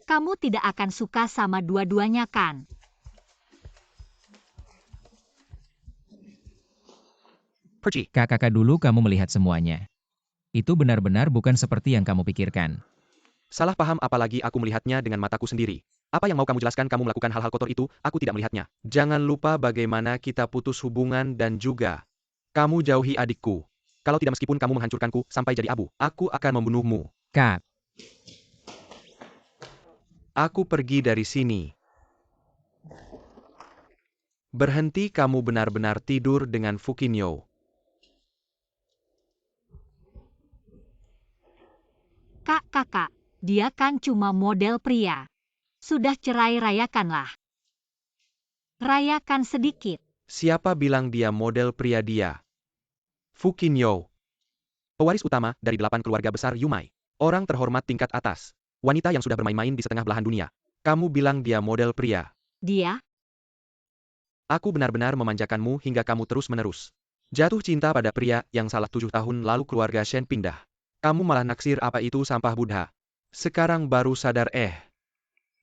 Kamu tidak akan suka sama dua-duanya, kan? Pergi. Kakak dulu kamu melihat semuanya. Itu benar-benar bukan seperti yang kamu pikirkan. Salah paham, apalagi aku melihatnya dengan mataku sendiri. Apa yang mau kamu jelaskan? Kamu melakukan hal-hal kotor itu, aku tidak melihatnya. Jangan lupa bagaimana kita putus hubungan dan juga kamu jauhi adikku. Kalau tidak, meskipun kamu menghancurkanku sampai jadi abu, aku akan membunuhmu. Kak, Aku pergi dari sini. Berhenti, kamu benar-benar tidur dengan Fukinyo. Kakak, dia kan cuma model pria. Sudah cerai, rayakanlah. Rayakan sedikit. Siapa bilang dia model pria? Dia Fukinyo, pewaris utama dari 8 keluarga besar Yumai. Orang terhormat tingkat atas. Wanita yang sudah bermain-main di setengah belahan dunia. Kamu bilang dia model pria. Dia? Aku benar-benar memanjakanmu hingga kamu terus-menerus jatuh cinta pada pria yang salah. 7 tahun lalu keluarga Shen pindah. Kamu malah naksir, apa itu sampah Buddha. Sekarang baru sadar.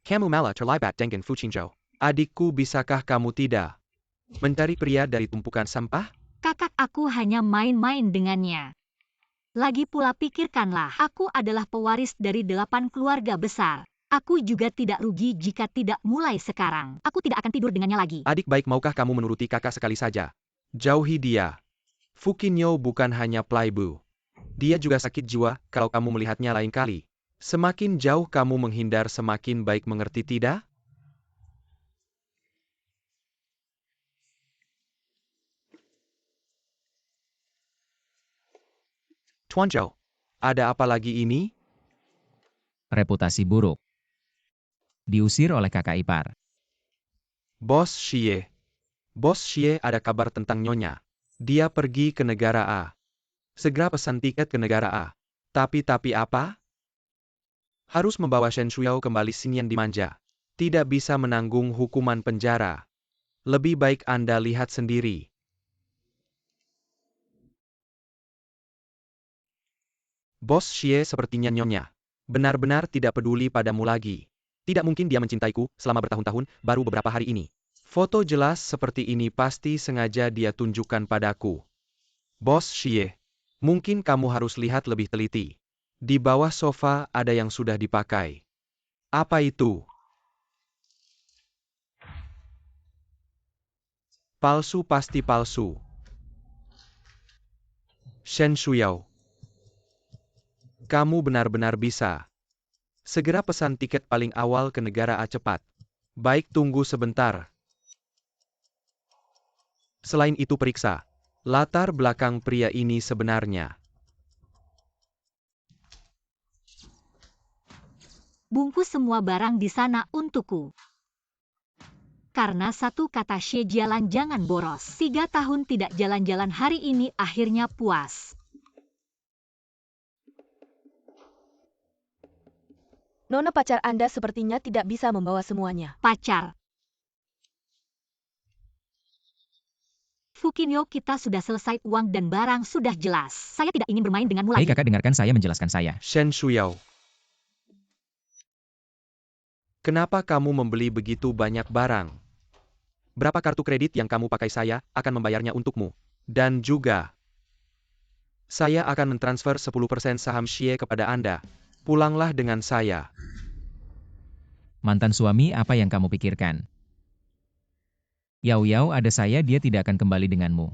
Kamu malah terlibat dengan Fukinyo. Adikku, bisakah kamu tidak mencari pria dari tumpukan sampah? Kakak, aku hanya main-main dengannya. Lagi pula pikirkanlah, aku adalah pewaris dari 8 keluarga besar. Aku juga tidak rugi jika tidak mulai sekarang. Aku tidak akan tidur dengannya lagi. Adik baik, maukah kamu menuruti kakak sekali saja? Jauhi dia. Fukinyo bukan hanya playboy. Dia juga sakit jiwa. Kalau kamu melihatnya lain kali. Semakin jauh kamu menghindar, semakin baik, mengerti tidak? Tuanjo, ada apa lagi ini? reputasi buruk. Diusir oleh kakak ipar. Bos Xie. Bos Xie, ada kabar tentang Nyonya. Dia pergi ke negara A. Segera pesan tiket ke negara A. Tapi apa? Harus membawa Shen Shuiao kembali. Xinyan dimanja. Tidak bisa menanggung hukuman penjara. Lebih baik Anda lihat sendiri. Bos Xie, sepertinya Nyonya benar-benar tidak peduli padamu lagi. Tidak mungkin dia mencintaiku selama bertahun-tahun, baru beberapa hari ini. Foto jelas seperti ini pasti sengaja dia tunjukkan padaku. Bos Xie, mungkin kamu harus lihat lebih teliti. Di bawah sofa ada yang sudah dipakai. Apa itu? Palsu, pasti palsu. Shen Shuiao, kamu benar-benar bisa. Segera pesan tiket paling awal ke negara A cepat. Baik, tunggu sebentar. Selain itu periksa latar belakang pria ini sebenarnya. Bungkus semua barang di sana untukku. Karena satu kata Xie Jialan, jangan boros. 3 tahun tidak jalan-jalan, hari ini akhirnya puas. Nona, pacar Anda sepertinya tidak bisa membawa semuanya. Pacar. Fukinyo, kita sudah selesai, uang dan barang sudah jelas. Saya tidak ingin bermain denganmu Hei lagi. kakak, dengarkan saya menjelaskan saya. Shen Shuiao, kenapa kamu membeli begitu banyak barang? Berapa kartu kredit yang kamu pakai? Saya akan membayarnya untukmu. Dan juga, saya akan mentransfer 10% saham Xie kepada Anda. Pulanglah dengan saya. Mantan suami, apa yang kamu pikirkan? Yao ada saya, dia tidak akan kembali denganmu.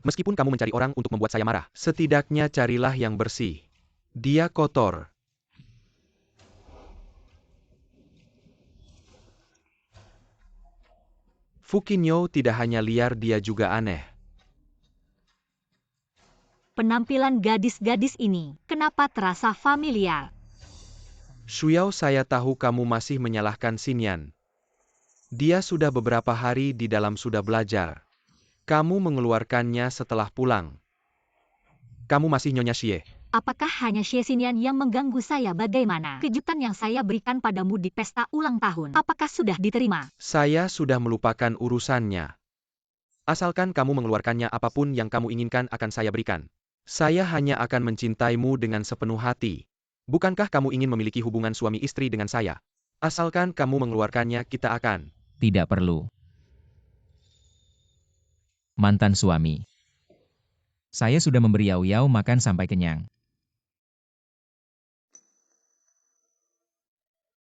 Meskipun kamu mencari orang untuk membuat saya marah, setidaknya carilah yang bersih. Dia kotor. Fukinyo tidak hanya liar, dia juga aneh. Penampilan gadis-gadis ini, kenapa terasa familiar? Shuiao, saya tahu kamu masih menyalahkan Xinyan. Dia sudah beberapa hari di dalam, sudah belajar. Kamu mengeluarkannya setelah pulang. Kamu masih Nyonya Xie. Apakah hanya Xie Xinyan yang mengganggu saya? Bagaimana kejutan yang saya berikan padamu di pesta ulang tahun? Apakah sudah diterima? Saya sudah melupakan urusannya. Asalkan kamu mengeluarkannya, apapun yang kamu inginkan akan saya berikan. Saya hanya akan mencintaimu dengan sepenuh hati. Bukankah kamu ingin memiliki hubungan suami istri dengan saya? Asalkan kamu mengeluarkannya, kita akan. Tidak perlu. Mantan suami. Saya sudah memberi Yao makan sampai kenyang.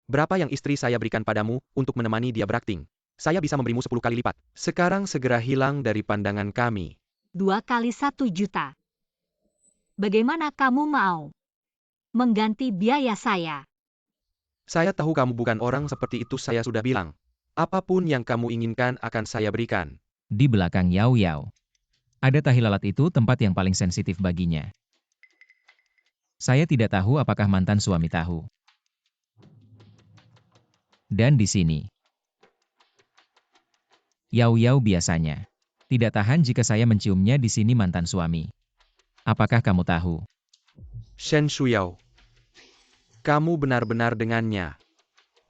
Berapa yang istri saya berikan padamu untuk menemani dia berakting? Saya bisa memberimu 10 kali lipat. Sekarang segera hilang dari pandangan kami. 2 kali 1 juta. Bagaimana kamu mau mengganti biaya saya? Saya tahu kamu bukan orang seperti itu, saya sudah bilang. Apapun yang kamu inginkan akan saya berikan. Di belakang Yao. Ada tahi lalat, itu tempat yang paling sensitif baginya. Saya tidak tahu apakah mantan suami tahu. Dan di sini. Yao biasanya tidak tahan jika saya menciumnya di sini, mantan suami. Apakah kamu tahu? Shen Shuiao, kamu benar-benar dengannya.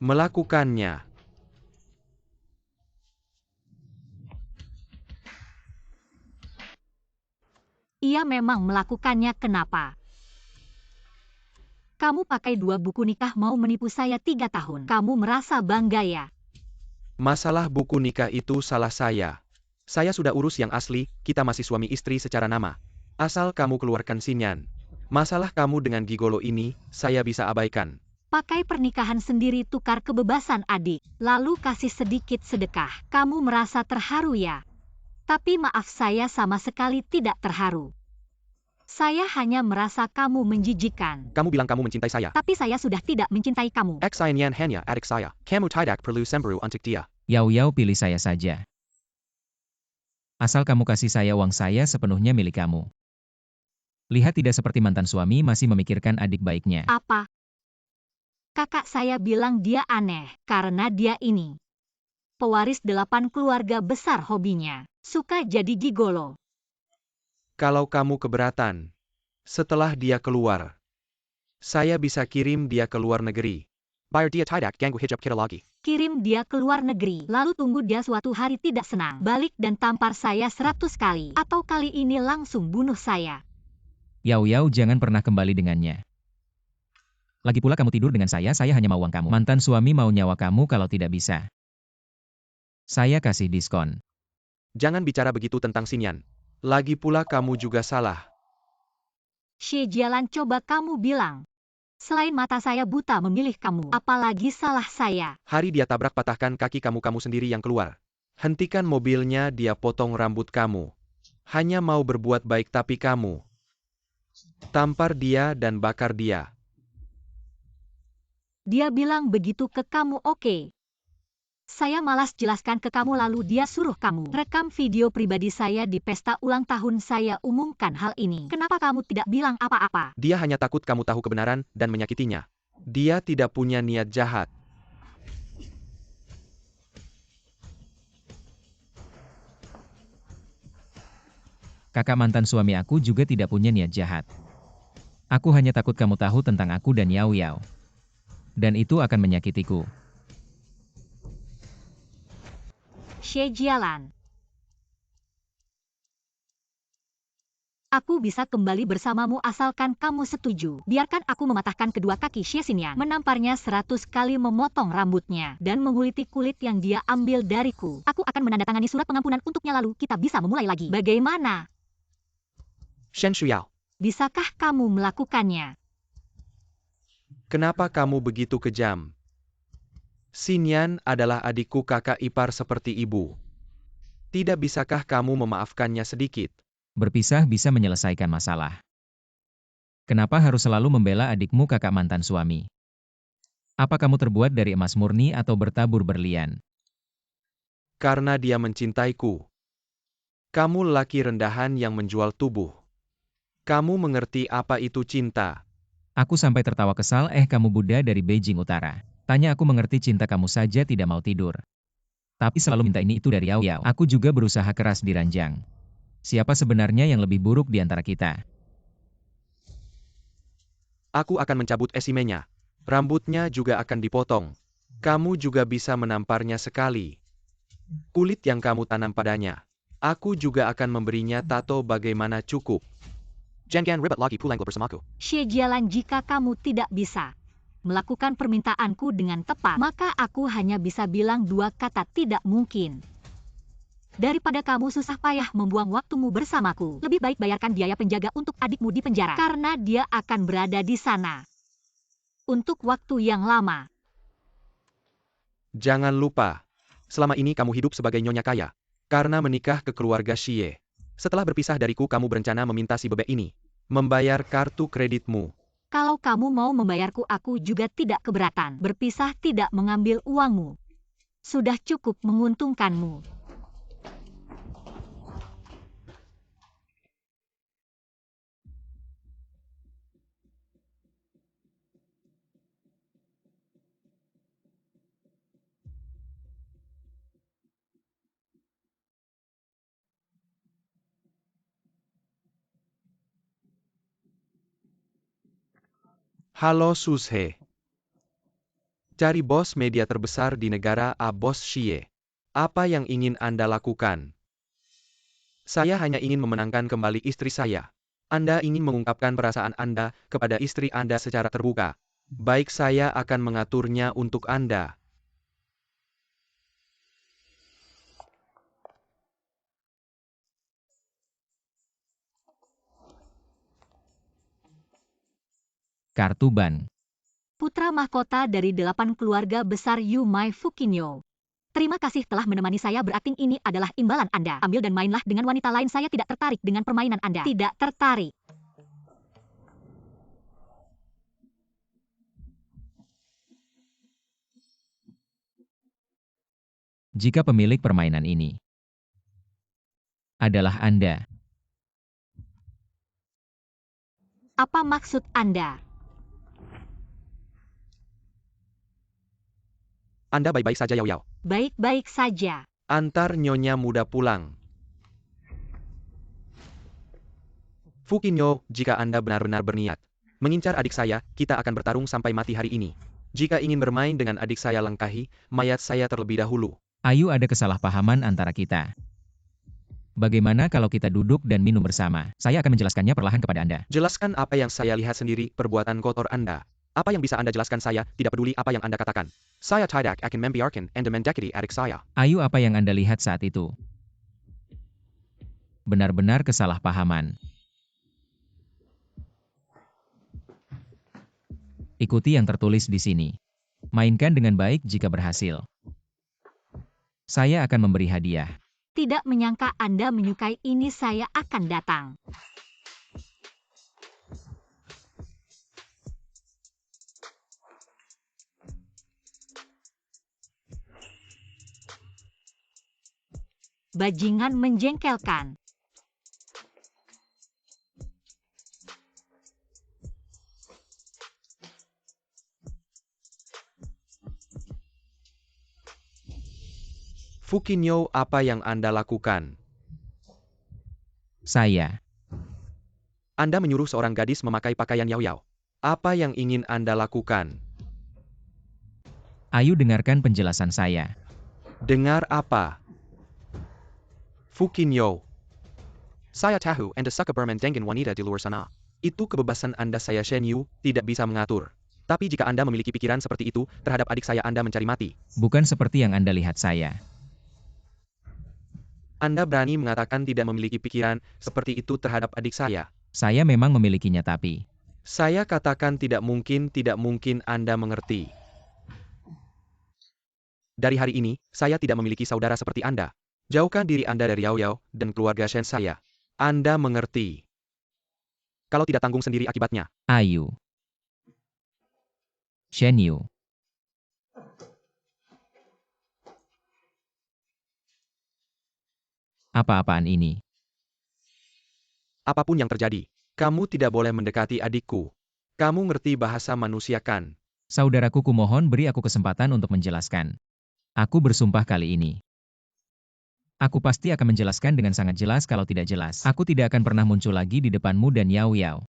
Melakukannya. Ia memang melakukannya, kenapa? Kamu pakai 2 buku nikah mau menipu saya 3 tahun. Kamu merasa bangga ya? Masalah buku nikah itu salah saya. Saya sudah urus yang asli, kita masih suami istri secara nama. Asal kamu keluarkan Xinyan. Masalah kamu dengan gigolo ini, saya bisa abaikan. Pakai pernikahan sendiri tukar kebebasan adik, lalu kasih sedikit sedekah. Kamu merasa terharu ya? Tapi maaf, saya sama sekali tidak terharu. Saya hanya merasa kamu menjijikan. Kamu bilang kamu mencintai saya. Tapi saya sudah tidak mencintai kamu. Xinyan hanya adik saya. Kamu tidak perlu cemburu untuk dia. Yao pilih saya saja. Asal kamu kasih saya uang, saya sepenuhnya milik kamu. Lihat, tidak seperti mantan suami masih memikirkan adik baiknya. Apa? Kakak saya bilang dia aneh, karena dia ini pewaris 8 keluarga besar hobinya. Suka jadi gigolo. Kalau kamu keberatan, setelah dia keluar, saya bisa kirim dia ke luar negeri. Bayar dia tidak ganggu hijab kita lagi. Kirim dia ke luar negeri, lalu tunggu dia suatu hari tidak senang, balik dan tampar saya 100 kali. Atau kali ini langsung bunuh saya. Yao Yao jangan pernah kembali dengannya. Lagi pula kamu tidur dengan saya hanya mau uang kamu. Mantan suami mau nyawa kamu kalau tidak bisa. Saya kasih diskon. Jangan bicara begitu tentang Xinyan. Lagi pula kamu juga salah. Xie Jialan, coba kamu bilang. Selain mata saya buta memilih kamu, apalagi salah saya. Hari dia tabrak patahkan kaki kamu sendiri yang keluar. Hentikan mobilnya, dia potong rambut kamu. Hanya mau berbuat baik tapi kamu tampar dia dan bakar dia. Dia bilang begitu ke kamu, oke. Saya malas jelaskan ke kamu lalu dia suruh kamu rekam video pribadi saya di pesta ulang tahun saya umumkan hal ini. Kenapa kamu tidak bilang apa-apa? Dia hanya takut kamu tahu kebenaran dan menyakitinya. Dia tidak punya niat jahat. Kakak mantan suami aku juga tidak punya niat jahat. Aku hanya takut kamu tahu tentang aku dan Yao Yao. Dan itu akan menyakitiku. Xie Jialan. Aku bisa kembali bersamamu asalkan kamu setuju. Biarkan aku mematahkan kedua kaki Xie Xinyan, menamparnya 100 kali, memotong rambutnya, dan menguliti kulit yang dia ambil dariku. Aku akan menandatangani surat pengampunan untuknya lalu kita bisa memulai lagi. Bagaimana? Shen Shuyao, Bisakah kamu melakukannya? kenapa kamu begitu kejam? Xinyan adalah adikku, kakak ipar seperti ibu. Tidak bisakah kamu memaafkannya sedikit? Berpisah bisa menyelesaikan masalah. Kenapa harus selalu membela adikmu kakak mantan suami? Apa kamu terbuat dari emas murni atau bertabur berlian? Karena dia mencintaiku. Kamu lelaki rendahan yang menjual tubuh. Kamu mengerti apa itu cinta? Aku sampai tertawa kesal, kamu Buddha dari Beijing Utara. Tanya aku mengerti cinta kamu saja tidak mau tidur. Tapi selalu minta ini itu dari Yao Yao. Aku juga berusaha keras di ranjang. Siapa sebenarnya yang lebih buruk di antara kita? Aku akan mencabut esimenya. Rambutnya juga akan dipotong. Kamu juga bisa menamparnya sekali. Kulit yang kamu tanam padanya. Aku juga akan memberinya tato bagaimana cukup. Jangan ribet lagi pulang bersamaku. Xie Jialan, jika kamu tidak bisa melakukan permintaanku dengan tepat, maka aku hanya bisa bilang 2 kata, tidak mungkin. Daripada kamu susah payah membuang waktumu bersamaku, lebih baik bayarkan biaya penjaga untuk adikmu di penjara, karena dia akan berada di sana untuk waktu yang lama. Jangan lupa, selama ini kamu hidup sebagai nyonya kaya, karena menikah ke keluarga Xie. Setelah berpisah dariku, kamu berencana meminta si bebek ini membayar kartu kreditmu. Kalau kamu mau membayarku, aku juga tidak keberatan. Berpisah tidak mengambil uangmu. Sudah cukup menguntungkanmu. Halo Sushe. Cari bos media terbesar di negara A, Bos Xie. Apa yang ingin Anda lakukan? Saya hanya ingin memenangkan kembali istri saya. Anda ingin mengungkapkan perasaan Anda kepada istri Anda secara terbuka. Baik, saya akan mengaturnya untuk Anda. Kartu ban. Putra mahkota dari 8 keluarga besar Yu Mai Fukinyo. Terima kasih telah menemani saya berakting, ini adalah imbalan Anda. Ambil dan mainlah dengan wanita lain, saya tidak tertarik dengan permainan Anda. Tidak tertarik. Jika pemilik permainan ini adalah Anda, Apa maksud Anda? Anda baik-baik saja Yao Yao. Baik-baik saja. Antar nyonya muda pulang. Fukinyo, jika Anda benar-benar berniat mengincar adik saya, kita akan bertarung sampai mati hari ini. Jika ingin bermain dengan adik saya Langkahi, mayat saya terlebih dahulu. Ayu, ada kesalahpahaman antara kita. Bagaimana kalau kita duduk dan minum bersama? Saya akan menjelaskannya perlahan kepada Anda. Jelaskan apa yang saya lihat sendiri, perbuatan kotor Anda. Apa yang bisa Anda jelaskan saya, tidak peduli apa yang Anda katakan. Saya tidak akan membiarkan Anda mendekati adik saya. Ayu, apa yang Anda lihat saat itu? Benar-benar kesalahpahaman. Ikuti yang tertulis di sini. Mainkan dengan baik jika berhasil. Saya akan memberi hadiah. Tidak menyangka Anda menyukai ini, saya akan datang. Bajingan menjengkelkan. Fukinyo, apa yang Anda lakukan? Saya. Anda menyuruh seorang gadis memakai pakaian Yao Yao. Apa yang ingin Anda lakukan? Ayu, dengarkan penjelasan saya. Dengar apa? Fukinyo. Saya tahu Anda suka bermain dengan wanita di luar sana. Itu kebebasan Anda, saya Shen Yu, tidak bisa mengatur. Tapi jika Anda memiliki pikiran seperti itu, terhadap adik saya Anda mencari mati. Bukan seperti yang Anda lihat saya. Anda berani mengatakan tidak memiliki pikiran seperti itu terhadap adik saya. Saya memang memilikinya, tapi Saya katakan tidak mungkin Anda mengerti. Dari hari ini, saya tidak memiliki saudara seperti Anda. Jauhkan diri Anda dari Yao Yao dan keluarga Shen saya. Anda mengerti. Kalau tidak tanggung sendiri akibatnya. Ayu. Shen Yu. Apa-apaan ini? Apapun yang terjadi, kamu tidak boleh mendekati adikku. Kamu ngerti bahasa manusia kan? Saudaraku, kumohon beri aku kesempatan untuk menjelaskan. Aku bersumpah kali ini. Aku pasti akan menjelaskan dengan sangat jelas. Kalau tidak jelas, aku tidak akan pernah muncul lagi di depanmu dan Yao Yao.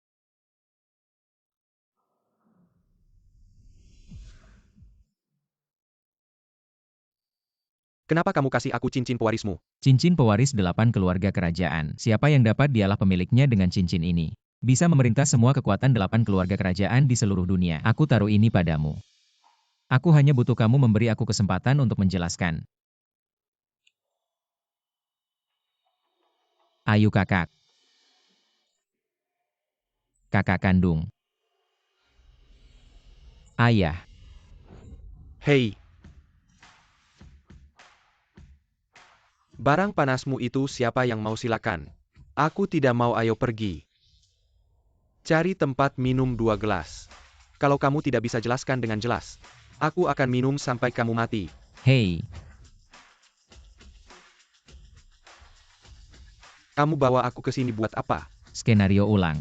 Kenapa kamu kasih aku cincin pewarismu? Cincin pewaris 8 keluarga kerajaan. Siapa yang dapat, dialah pemiliknya dengan cincin ini. Bisa memerintah semua kekuatan 8 keluarga kerajaan di seluruh dunia. Aku taruh ini padamu. Aku hanya butuh kamu memberi aku kesempatan untuk menjelaskan. Ayu, kakak. Kakak kandung. Ayah. Hei. Barang panasmu itu siapa yang mau, silakan. Aku tidak mau, ayo pergi. Cari tempat minum 2 gelas. Kalau kamu tidak bisa jelaskan dengan jelas, aku akan minum sampai kamu mati. Hei. Kamu bawa aku ke sini buat apa? Skenario ulang.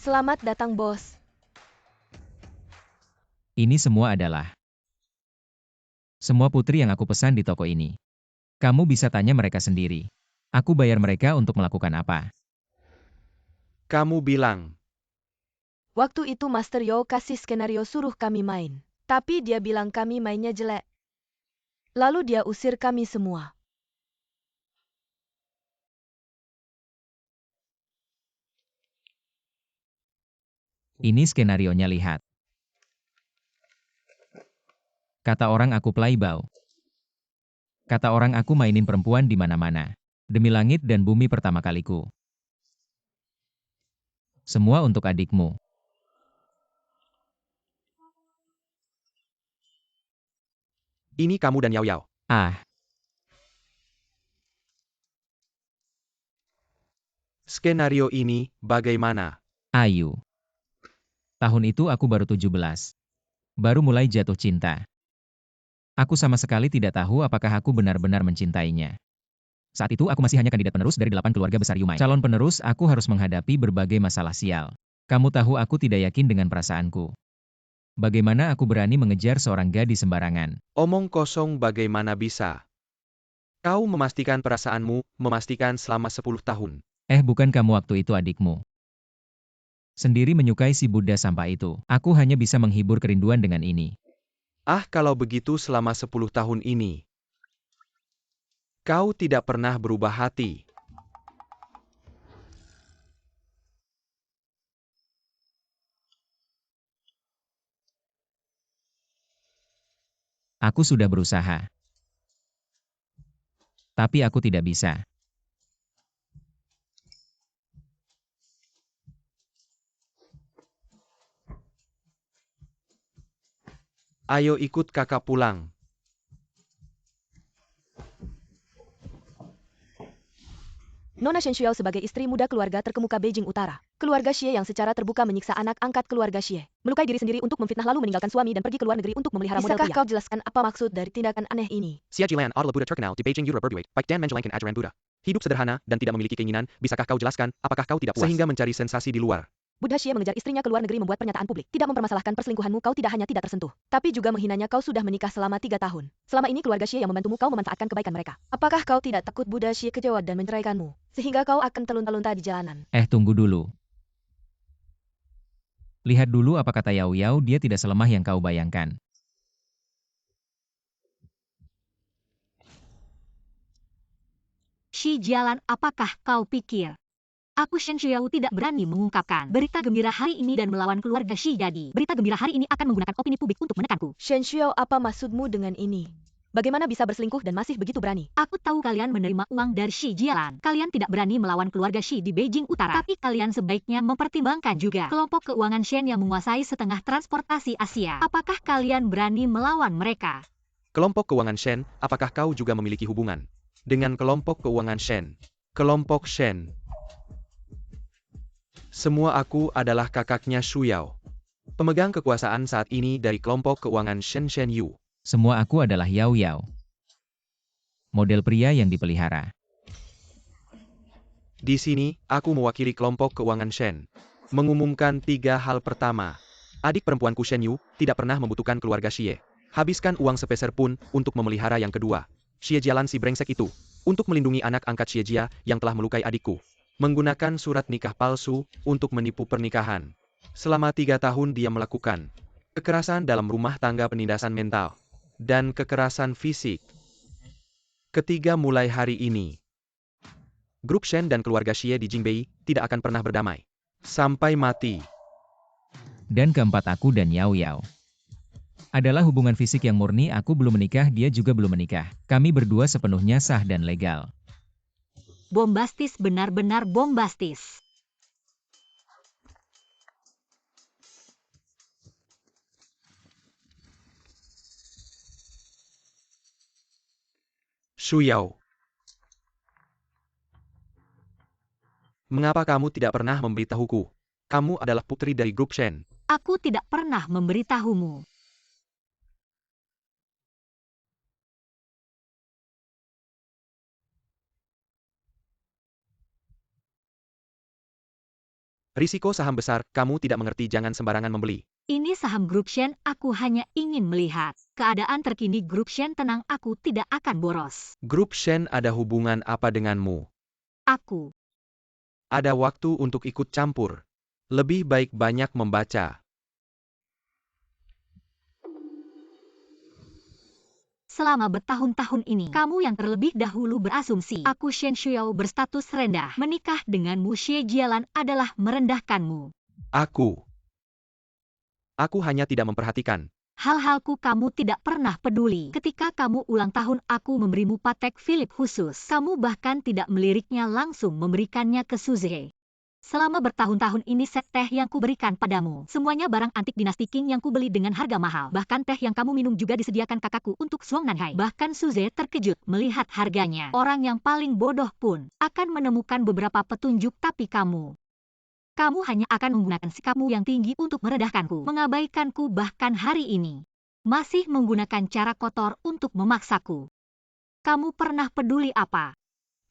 Selamat datang, bos. Ini semua adalah semua putri yang aku pesan di toko ini. Kamu bisa tanya mereka sendiri. Aku bayar mereka untuk melakukan apa? Kamu bilang. Waktu itu Master Yo kasih skenario suruh kami main. Tapi dia bilang kami mainnya jelek. Lalu dia usir kami semua. Ini skenarionya, lihat. Kata orang aku playboy. Kata orang aku mainin perempuan di mana-mana. Demi langit dan bumi pertama kaliku. Semua untuk adikmu. Ini kamu dan Yao Yao. Ah. Skenario ini bagaimana? Ayu. Tahun itu aku baru 17. Baru mulai jatuh cinta. Aku sama sekali tidak tahu apakah aku benar-benar mencintainya. Saat itu aku masih hanya kandidat penerus dari 8 keluarga besar Yumai. Calon penerus, aku harus menghadapi berbagai masalah sial. Kamu tahu aku tidak yakin dengan perasaanku. Bagaimana aku berani mengejar seorang gadis sembarangan? Omong kosong bagaimana bisa? Kau memastikan perasaanmu, memastikan selama 10 tahun. Bukan kamu waktu itu adikmu. Sendiri menyukai si Buddha sampah itu. Aku hanya bisa menghibur kerinduan dengan ini. Kalau begitu selama 10 tahun ini, kau tidak pernah berubah hati. Aku sudah berusaha. Tapi aku tidak bisa. Ayo ikut kakak pulang. Nona Shen Shuao sebagai istri muda keluarga terkemuka Beijing Utara. Keluarga Xie yang secara terbuka menyiksa anak angkat keluarga Xie. Melukai diri sendiri untuk memfitnah lalu meninggalkan suami dan pergi ke luar negeri untuk memelihara model pria. Bisakah kau jelaskan apa maksud dari tindakan aneh ini? Xia Jilan adalah Buddha terkenal di Beijing Udara Berduit, baik dan menjalankan ajaran Buddha. Hidup sederhana dan tidak memiliki keinginan, bisakah kau jelaskan, apakah kau tidak puas? Sehingga mencari sensasi di luar. Buddha Xie mengejar istrinya ke luar negeri membuat pernyataan publik. Tidak mempermasalahkan perselingkuhanmu, kau tidak hanya tidak tersentuh, tapi juga menghinanya. Kau sudah menikah selama 3 tahun. Selama ini keluarga Xie yang membantumu, kau memanfaatkan kebaikan mereka. Apakah kau tidak takut Buddha Xie kecewa dan menceraikanmu, sehingga kau akan terlunta-lunta di jalanan? Tunggu dulu. Lihat dulu apa kata Yao Yao, dia tidak selemah yang kau bayangkan. Xi Jialan, apakah kau pikir aku Shen Shuao tidak berani mengungkapkan berita gembira hari ini dan melawan keluarga Xi? Jadi, berita gembira hari ini akan menggunakan opini publik untuk menekanku. Shen Shuao, apa maksudmu dengan ini? Bagaimana bisa berselingkuh dan masih begitu berani? Aku tahu kalian menerima uang dari Xi Jialan. Kalian tidak berani melawan keluarga Xi di Beijing Utara. Tapi kalian sebaiknya mempertimbangkan juga kelompok keuangan Shen yang menguasai setengah transportasi Asia. Apakah kalian berani melawan mereka? Kelompok keuangan Shen, apakah kau juga memiliki hubungan dengan kelompok keuangan Shen? Kelompok Shen. Semua aku adalah kakaknya Shu Yao, pemegang kekuasaan saat ini dari kelompok keuangan Shen Shen Yu. Semua aku adalah Yao Yao, model pria yang dipelihara. Di sini, aku mewakili kelompok keuangan Shen. Mengumumkan 3 hal. Pertama, adik perempuanku Shen Yu tidak pernah membutuhkan keluarga Xie. Habiskan uang sepeser pun untuk memelihara. Yang kedua, Xie Jialan si brengsek itu, untuk melindungi anak angkat Xie Jia yang telah melukai adikku, menggunakan surat nikah palsu untuk menipu pernikahan. Selama 3 tahun dia melakukan kekerasan dalam rumah tangga, penindasan mental, dan kekerasan fisik. Ketiga, mulai hari ini, grup Shen dan keluarga Xie di Jingbei tidak akan pernah berdamai sampai mati. Dan keempat, aku dan Yao Yao adalah hubungan fisik yang murni. Aku belum menikah, dia juga belum menikah. Kami berdua sepenuhnya sah dan legal. Bombastis, benar-benar bombastis. Shu Yao, mengapa kamu tidak pernah memberitahuku? Kamu adalah putri dari grup Shen. Aku tidak pernah memberitahumu. Risiko saham besar, kamu tidak mengerti, jangan sembarangan membeli. Ini saham grup Shen, aku hanya ingin melihat keadaan terkini grup Shen. Tenang, aku tidak akan boros. Grup Shen ada hubungan apa denganmu? Aku Ada waktu untuk ikut campur. Lebih baik banyak membaca. Selama bertahun-tahun ini, kamu yang terlebih dahulu berasumsi aku Shen Shuao berstatus rendah. Menikah denganmu Xie Jialan adalah merendahkanmu. Aku hanya tidak memperhatikan. Hal-halku kamu tidak pernah peduli. Ketika kamu ulang tahun, aku memberimu Patek Philippe khusus. Kamu bahkan tidak meliriknya, langsung memberikannya ke Suze. Selama bertahun-tahun ini set teh yang kuberikan padamu, semuanya barang antik dinasti Qing yang kubeli dengan harga mahal. Bahkan teh yang kamu minum juga disediakan kakakku untuk Suang Nanhai. Bahkan Suze terkejut melihat harganya. Orang yang paling bodoh pun akan menemukan beberapa petunjuk, tapi kamu hanya akan menggunakan sikapmu yang tinggi untuk merendahkanku, mengabaikanku, bahkan hari ini masih menggunakan cara kotor untuk memaksaku. Kamu pernah peduli apa?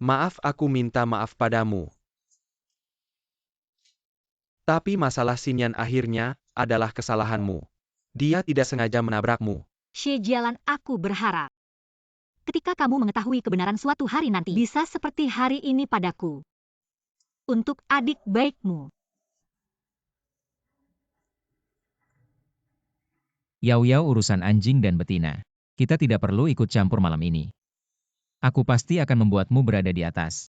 Maaf, aku minta maaf padamu. Tapi masalah Xinyan akhirnya adalah kesalahanmu. Dia tidak sengaja menabrakmu. Xie Jialan, aku berharap ketika kamu mengetahui kebenaran suatu hari nanti, bisa seperti hari ini padaku. Untuk adik baikmu. Yao urusan anjing dan betina. Kita tidak perlu ikut campur malam ini. Aku pasti akan membuatmu berada di atas.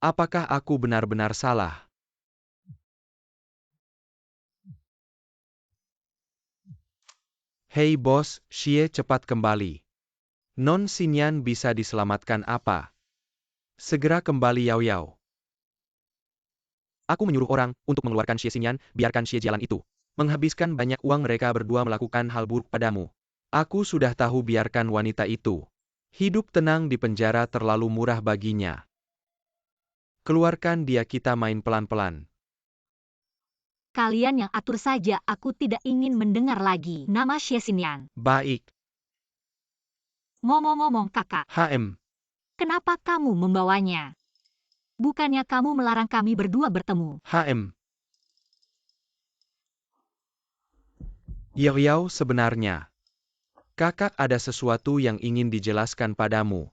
Apakah aku benar-benar salah? Hei bos, Xie cepat kembali. Non Xinyan bisa diselamatkan apa? Segera kembali Yao. Aku menyuruh orang untuk mengeluarkan Xie Xinyan, biarkan Xie Jialan itu. Menghabiskan banyak uang mereka berdua melakukan hal buruk padamu. Aku sudah tahu, biarkan wanita itu. Hidup tenang di penjara terlalu murah baginya. Keluarkan dia, kita main pelan-pelan. Kalian yang atur saja, aku tidak ingin mendengar lagi nama Xie Xinyan. Baik. Ngomong-ngomong kakak, kenapa kamu membawanya? Bukannya kamu melarang kami berdua bertemu? Yao, sebenarnya. Kakak ada sesuatu yang ingin dijelaskan padamu.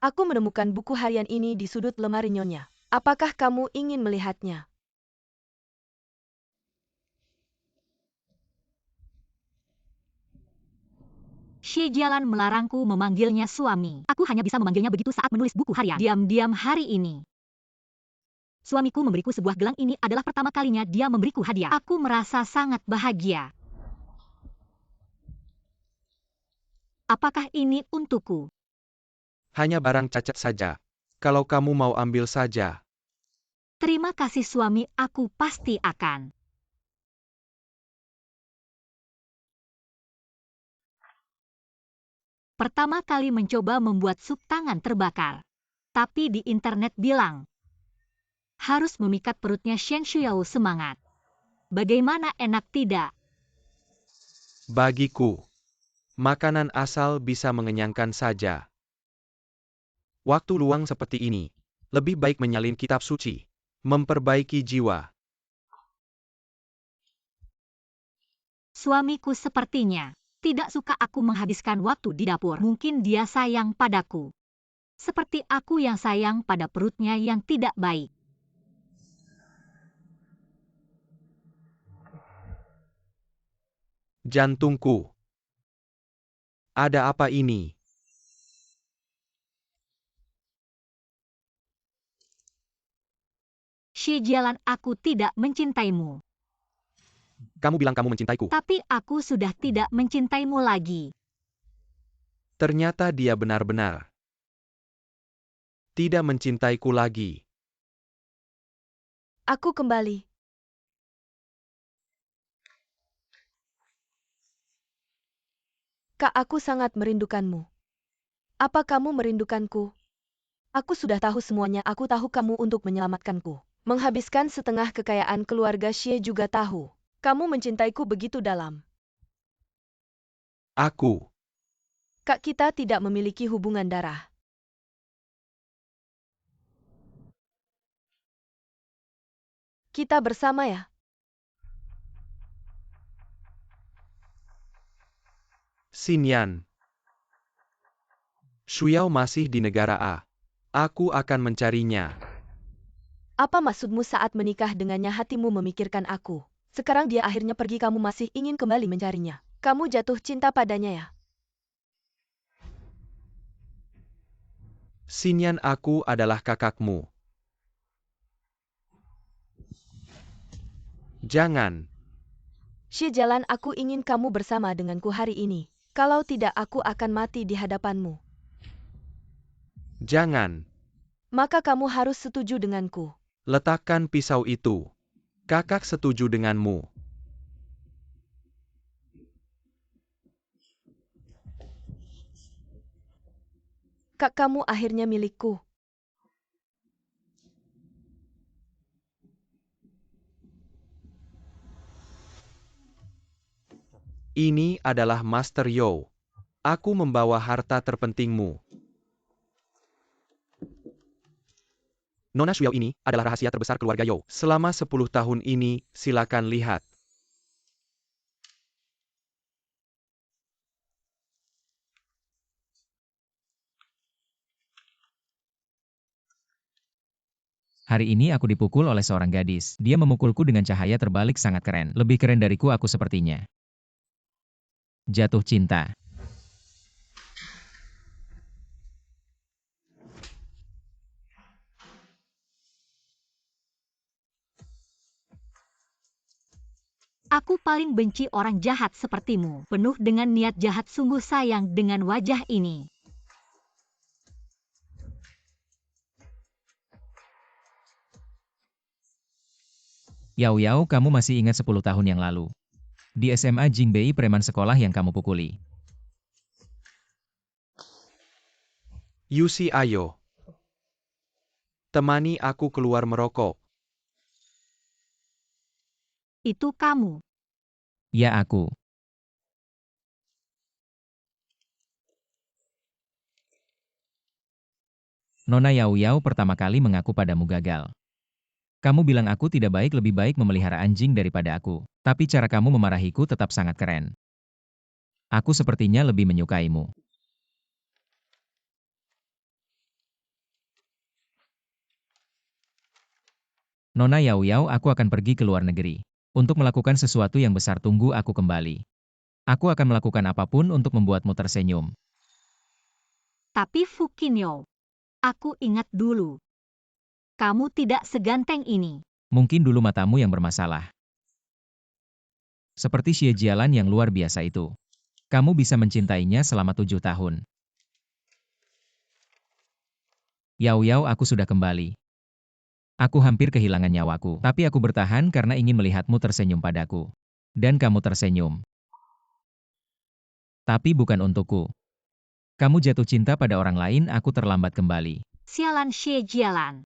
Aku menemukan buku harian ini di sudut lemari Nyonya. Apakah kamu ingin melihatnya? Xie Jialan melarangku memanggilnya suami. Aku hanya bisa memanggilnya begitu saat menulis buku harian. Diam-diam hari ini. Suamiku memberiku sebuah gelang, ini adalah pertama kalinya dia memberiku hadiah. Aku merasa sangat bahagia. Apakah ini untukku? Hanya barang cacat saja. Kalau kamu mau ambil saja. Terima kasih suami, aku pasti akan. Pertama kali mencoba membuat sup tangan terbakar. Tapi di internet bilang, harus memikat perutnya. Shen Shuiyao semangat. Bagaimana enak tidak? Bagiku, makanan asal bisa mengenyangkan saja. Waktu luang seperti ini, lebih baik menyalin kitab suci, memperbaiki jiwa. Suamiku sepertinya tidak suka aku menghabiskan waktu di dapur. Mungkin dia sayang padaku. Seperti aku yang sayang pada perutnya yang tidak baik. Jantungku. Ada apa ini? Xie Jialan, aku tidak mencintaimu. Kamu bilang kamu mencintaiku. Tapi aku sudah tidak mencintaimu lagi. Ternyata dia benar-benar tidak mencintaiku lagi. Aku kembali. Kak, aku sangat merindukanmu. Apa kamu merindukanku? Aku sudah tahu semuanya, aku tahu kamu untuk menyelamatkanku. Menghabiskan setengah kekayaan keluarga Xie juga tahu. Kamu mencintaiku begitu dalam. Aku. Kak, kita tidak memiliki hubungan darah. Kita bersama ya. Xinyan. Shuyao masih di negara A. Aku akan mencarinya. Apa maksudmu saat menikah dengannya hatimu memikirkan aku? Sekarang dia akhirnya pergi, kamu masih ingin kembali mencarinya. Kamu jatuh cinta padanya ya? Xinyan, aku adalah kakakmu. Jangan. Xie Jialan, aku ingin kamu bersama denganku hari ini. Kalau tidak, aku akan mati di hadapanmu. Jangan. Maka kamu harus setuju denganku. Letakkan pisau itu. Kakak setuju denganmu. Kak kamu akhirnya milikku. Ini adalah Master Yo. Aku membawa harta terpentingmu. Nona Xiao ini adalah rahasia terbesar keluarga Yo. Selama 10 tahun ini, silakan lihat. Hari ini aku dipukul oleh seorang gadis. Dia memukulku dengan cahaya terbalik sangat keren. Lebih keren dariku aku sepertinya. Jatuh cinta. Aku paling benci orang jahat sepertimu, penuh dengan niat jahat sungguh sayang dengan wajah ini. Yao Yao, kamu masih ingat 10 tahun yang lalu. Di SMA Jingbei preman sekolah yang kamu pukuli. Yusi, ayo. Temani aku keluar merokok. Itu kamu. Ya aku. Nona Yao Yao pertama kali mengaku padamu gagal. Kamu bilang aku tidak baik, lebih baik memelihara anjing daripada aku. Tapi cara kamu memarahiku tetap sangat keren. Aku sepertinya lebih menyukaimu. Nona Yao Yao, aku akan pergi ke luar negeri. Untuk melakukan sesuatu yang besar, tunggu aku kembali. Aku akan melakukan apapun untuk membuatmu tersenyum. Tapi Fukinyo, aku ingat dulu. Kamu tidak seganteng ini. Mungkin dulu matamu yang bermasalah. Seperti Xie Jialan yang luar biasa itu. Kamu bisa mencintainya selama 7 tahun. Yao Yao, aku sudah kembali. Aku hampir kehilangan nyawaku, tapi aku bertahan karena ingin melihatmu tersenyum padaku. Dan kamu tersenyum. Tapi bukan untukku. Kamu jatuh cinta pada orang lain, aku terlambat kembali. Sialan Xie Jialan.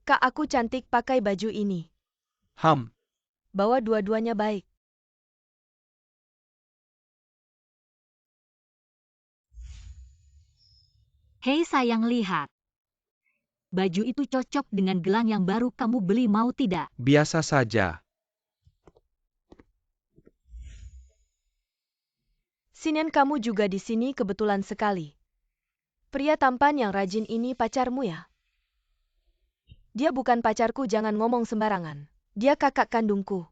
Kak aku cantik pakai baju ini. Bawa dua-duanya baik. Hei sayang, lihat. Baju itu cocok dengan gelang yang baru kamu beli, mau tidak? Biasa saja. Sinian, kamu juga di sini kebetulan sekali. Pria tampan yang rajin ini pacarmu ya? Dia bukan pacarku, jangan ngomong sembarangan. Dia kakak kandungku.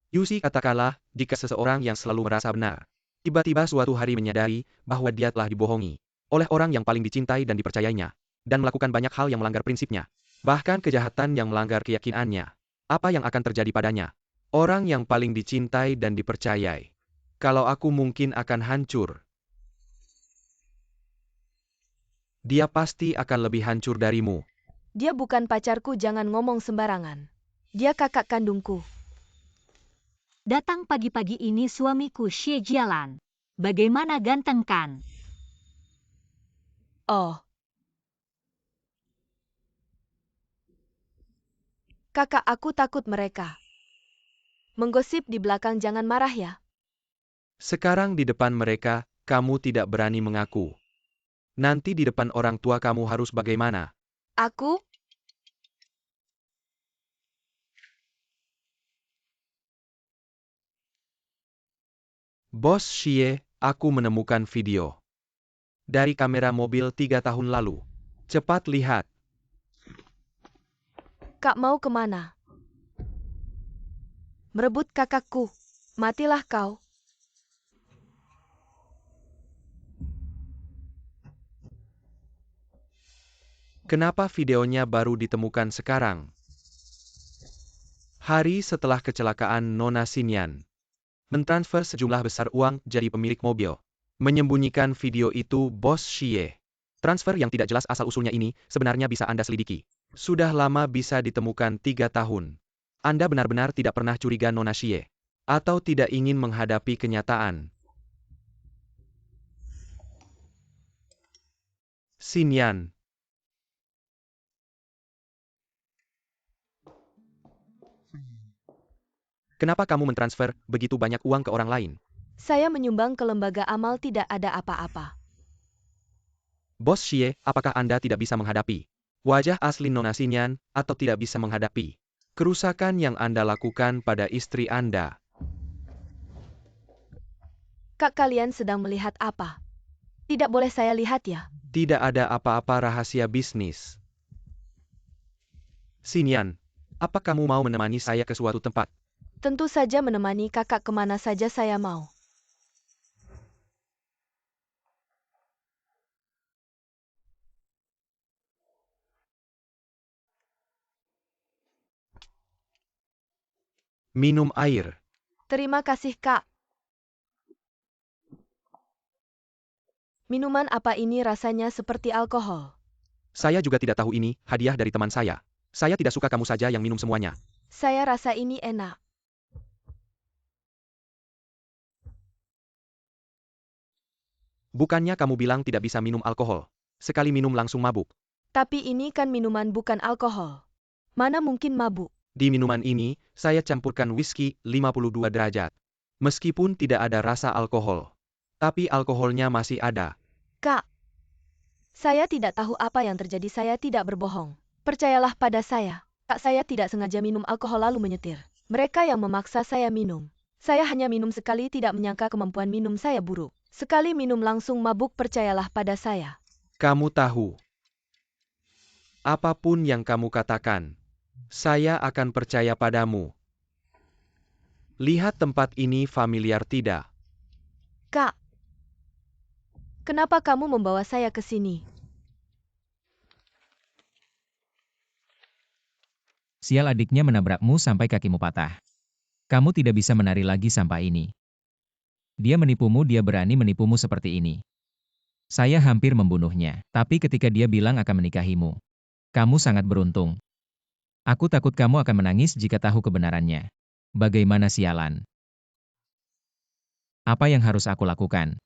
Yusi, katakanlah, jika seseorang yang selalu merasa benar, tiba-tiba suatu hari menyadari bahwa dia telah dibohongi oleh orang yang paling dicintai dan dipercayainya, dan melakukan banyak hal yang melanggar prinsipnya, bahkan kejahatan yang melanggar keyakinannya, apa yang akan terjadi padanya? Orang yang paling dicintai dan dipercayai. Kalau aku mungkin akan hancur. Dia pasti akan lebih hancur darimu. Dia bukan pacarku, jangan ngomong sembarangan. Dia kakak kandungku. Datang pagi-pagi ini suamiku Xie Jialan. Bagaimana, ganteng kan? Oh. Kakak, aku takut mereka menggosip di belakang, jangan marah ya. Sekarang di depan mereka, kamu tidak berani mengaku. Nanti di depan orang tua kamu harus bagaimana? Aku? Bos Xie, aku menemukan video dari kamera mobil 3 tahun lalu. Cepat lihat. Kak mau kemana? Merebut kakakku. Matilah kau. Kenapa videonya baru ditemukan sekarang? Hari setelah kecelakaan Nona Xinyan mentransfer sejumlah besar uang jadi pemilik mobil. Menyembunyikan video itu Bos Xie. Transfer yang tidak jelas asal-usulnya ini sebenarnya bisa Anda selidiki. Sudah lama bisa ditemukan 3 tahun. Anda benar-benar tidak pernah curiga Nona Xie. Atau tidak ingin menghadapi kenyataan? Xinyan, kenapa kamu mentransfer begitu banyak uang ke orang lain? Saya menyumbang ke lembaga amal, tidak ada apa-apa. Bos Xie, apakah Anda tidak bisa menghadapi wajah asli Nona Xinyan, atau tidak bisa menghadapi kerusakan yang Anda lakukan pada istri Anda? Kak, kalian sedang melihat apa? Tidak boleh saya lihat ya? Tidak ada apa-apa rahasia bisnis. Xinyan, apa kamu mau menemani saya ke suatu tempat? Tentu saja menemani kakak kemana saja saya mau. Minum air. Terima kasih, Kak. Minuman apa ini, rasanya seperti alkohol? Saya juga tidak tahu, ini hadiah dari teman saya. Saya tidak suka kamu saja yang minum semuanya. Saya rasa ini enak. Bukannya kamu bilang tidak bisa minum alkohol. Sekali minum langsung mabuk. Tapi ini kan minuman, bukan alkohol. Mana mungkin mabuk? Di minuman ini, saya campurkan whisky 52 derajat. Meskipun tidak ada rasa alkohol. Tapi alkoholnya masih ada. Kak, saya tidak tahu apa yang terjadi, saya tidak berbohong. Percayalah pada saya. Kak, saya tidak sengaja minum alkohol lalu menyetir. Mereka yang memaksa saya minum. Saya hanya minum sekali, tidak menyangka kemampuan minum saya buruk. Sekali minum langsung mabuk, percayalah pada saya. Kamu tahu. Apapun yang kamu katakan, saya akan percaya padamu. Lihat tempat ini familiar tidak? Kak, kenapa kamu membawa saya ke sini? Sial, adiknya menabrakmu sampai kakimu patah. Kamu tidak bisa menari lagi sampai ini. Dia menipumu, dia berani menipumu seperti ini. Saya hampir membunuhnya, tapi ketika dia bilang akan menikahimu, kamu sangat beruntung. Aku takut kamu akan menangis jika tahu kebenarannya. Bagaimana, sialan? Apa yang harus aku lakukan?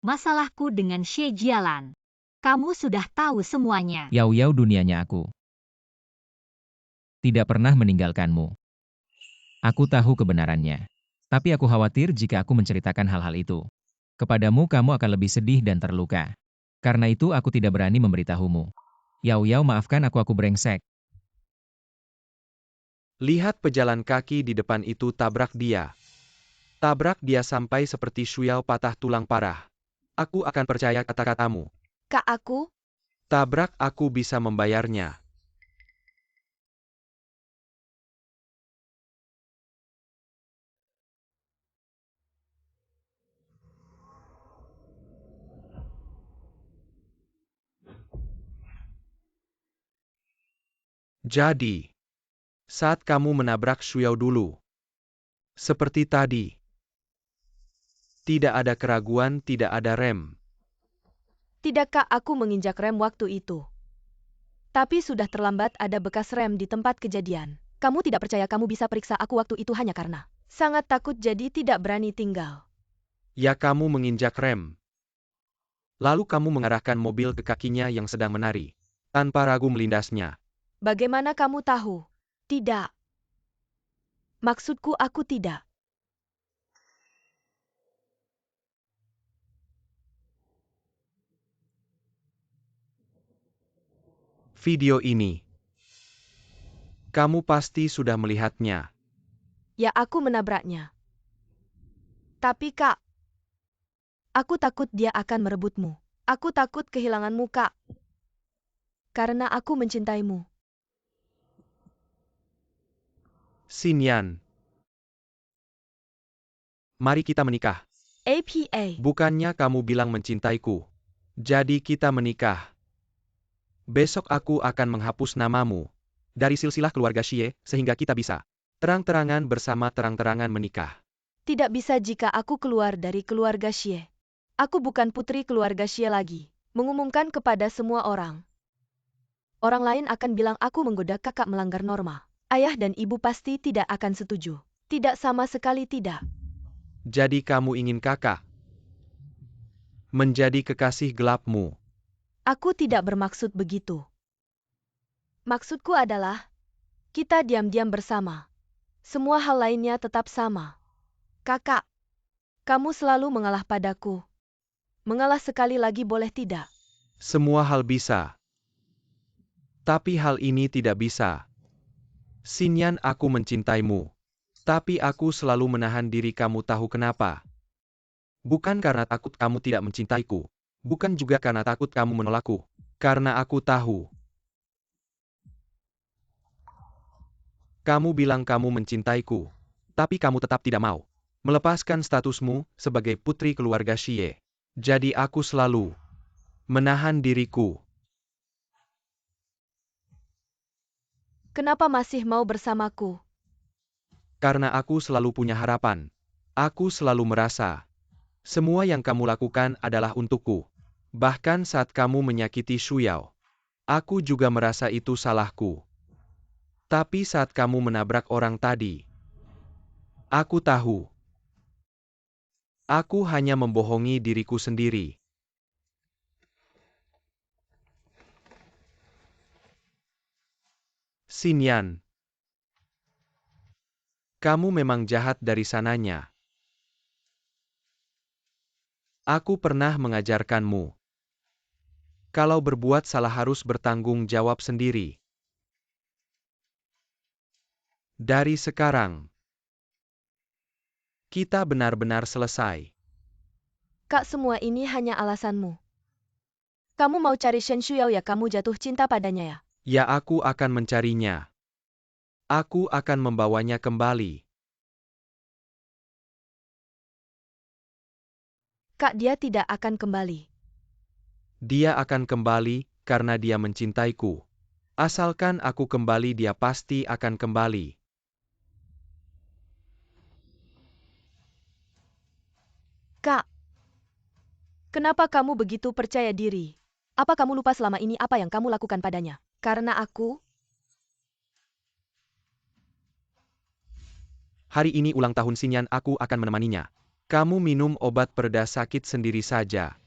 Masalahku dengan Xie Jialan. Kamu sudah tahu semuanya. Yau-yau, dunianya aku tidak pernah meninggalkanmu. Aku tahu kebenarannya. Tapi aku khawatir jika aku menceritakan hal-hal itu kepadamu, kamu akan lebih sedih dan terluka. Karena itu aku tidak berani memberitahumu. Yau-yau, maafkan aku brengsek. Lihat pejalan kaki di depan itu, tabrak dia. Tabrak dia sampai seperti Shuao patah tulang parah. Aku akan percaya kata-katamu. Kak, aku? Tabrak aku bisa membayarnya. Jadi, saat kamu menabrak Shuao dulu, seperti tadi, tidak ada keraguan, tidak ada rem. Tidak, Kak, aku menginjak rem waktu itu. Tapi sudah terlambat, ada bekas rem di tempat kejadian. Kamu tidak percaya, kamu bisa periksa aku waktu itu hanya karena sangat takut jadi tidak berani tinggal. Ya, kamu menginjak rem. Lalu kamu mengarahkan mobil ke kakinya yang sedang menari. Tanpa ragu melindasnya. Bagaimana kamu tahu? Tidak. Maksudku, aku tidak. Video ini. Kamu pasti sudah melihatnya. Ya, aku menabraknya. Tapi, Kak, aku takut dia akan merebutmu. Aku takut kehilanganmu, Kak. Karena aku mencintaimu. Xinyan. Mari kita menikah. APA. Bukannya kamu bilang mencintaiku. Jadi kita menikah. Besok aku akan menghapus namamu dari silsilah keluarga Xie, sehingga kita bisa terang-terangan bersama, terang-terangan menikah. Tidak bisa jika aku keluar dari keluarga Xie. Aku bukan putri keluarga Xie lagi. Mengumumkan kepada semua orang. Orang lain akan bilang aku menggoda kakak, melanggar norma. Ayah dan ibu pasti tidak akan setuju. Tidak, sama sekali tidak. Jadi kamu ingin kakak menjadi kekasih gelapmu. Aku tidak bermaksud begitu. Maksudku adalah, kita diam-diam bersama. Semua hal lainnya tetap sama. Kakak, kamu selalu mengalah padaku. Mengalah sekali lagi boleh tidak? Semua hal bisa. Tapi hal ini tidak bisa. Xinyan, aku mencintaimu. Tapi aku selalu menahan diri, kamu tahu kenapa? Bukan karena takut kamu tidak mencintaiku. Bukan juga karena takut kamu menolakku. Karena aku tahu. Kamu bilang kamu mencintaiku. Tapi kamu tetap tidak mau melepaskan statusmu sebagai putri keluarga Xie. Jadi aku selalu menahan diriku. Kenapa masih mau bersamaku? Karena aku selalu punya harapan. Aku selalu merasa semua yang kamu lakukan adalah untukku. Bahkan saat kamu menyakiti Shuyao, aku juga merasa itu salahku. Tapi saat kamu menabrak orang tadi, aku tahu. Aku hanya membohongi diriku sendiri. Xinyan, kamu memang jahat dari sananya. Aku pernah mengajarkanmu. Kalau berbuat salah harus bertanggung jawab sendiri. Dari sekarang, kita benar-benar selesai. Kak, semua ini hanya alasanmu. Kamu mau cari Shen Shuyao ya, kamu jatuh cinta padanya ya? Ya, aku akan mencarinya. Aku akan membawanya kembali. Kak, dia tidak akan kembali. Dia akan kembali karena dia mencintaiku. Asalkan aku kembali, dia pasti akan kembali. Kak, kenapa kamu begitu percaya diri? Apa kamu lupa selama ini apa yang kamu lakukan padanya? Karena aku, Hari ini ulang tahun Xinyan, aku akan menemaninya. Kamu minum obat pereda sakit sendiri saja.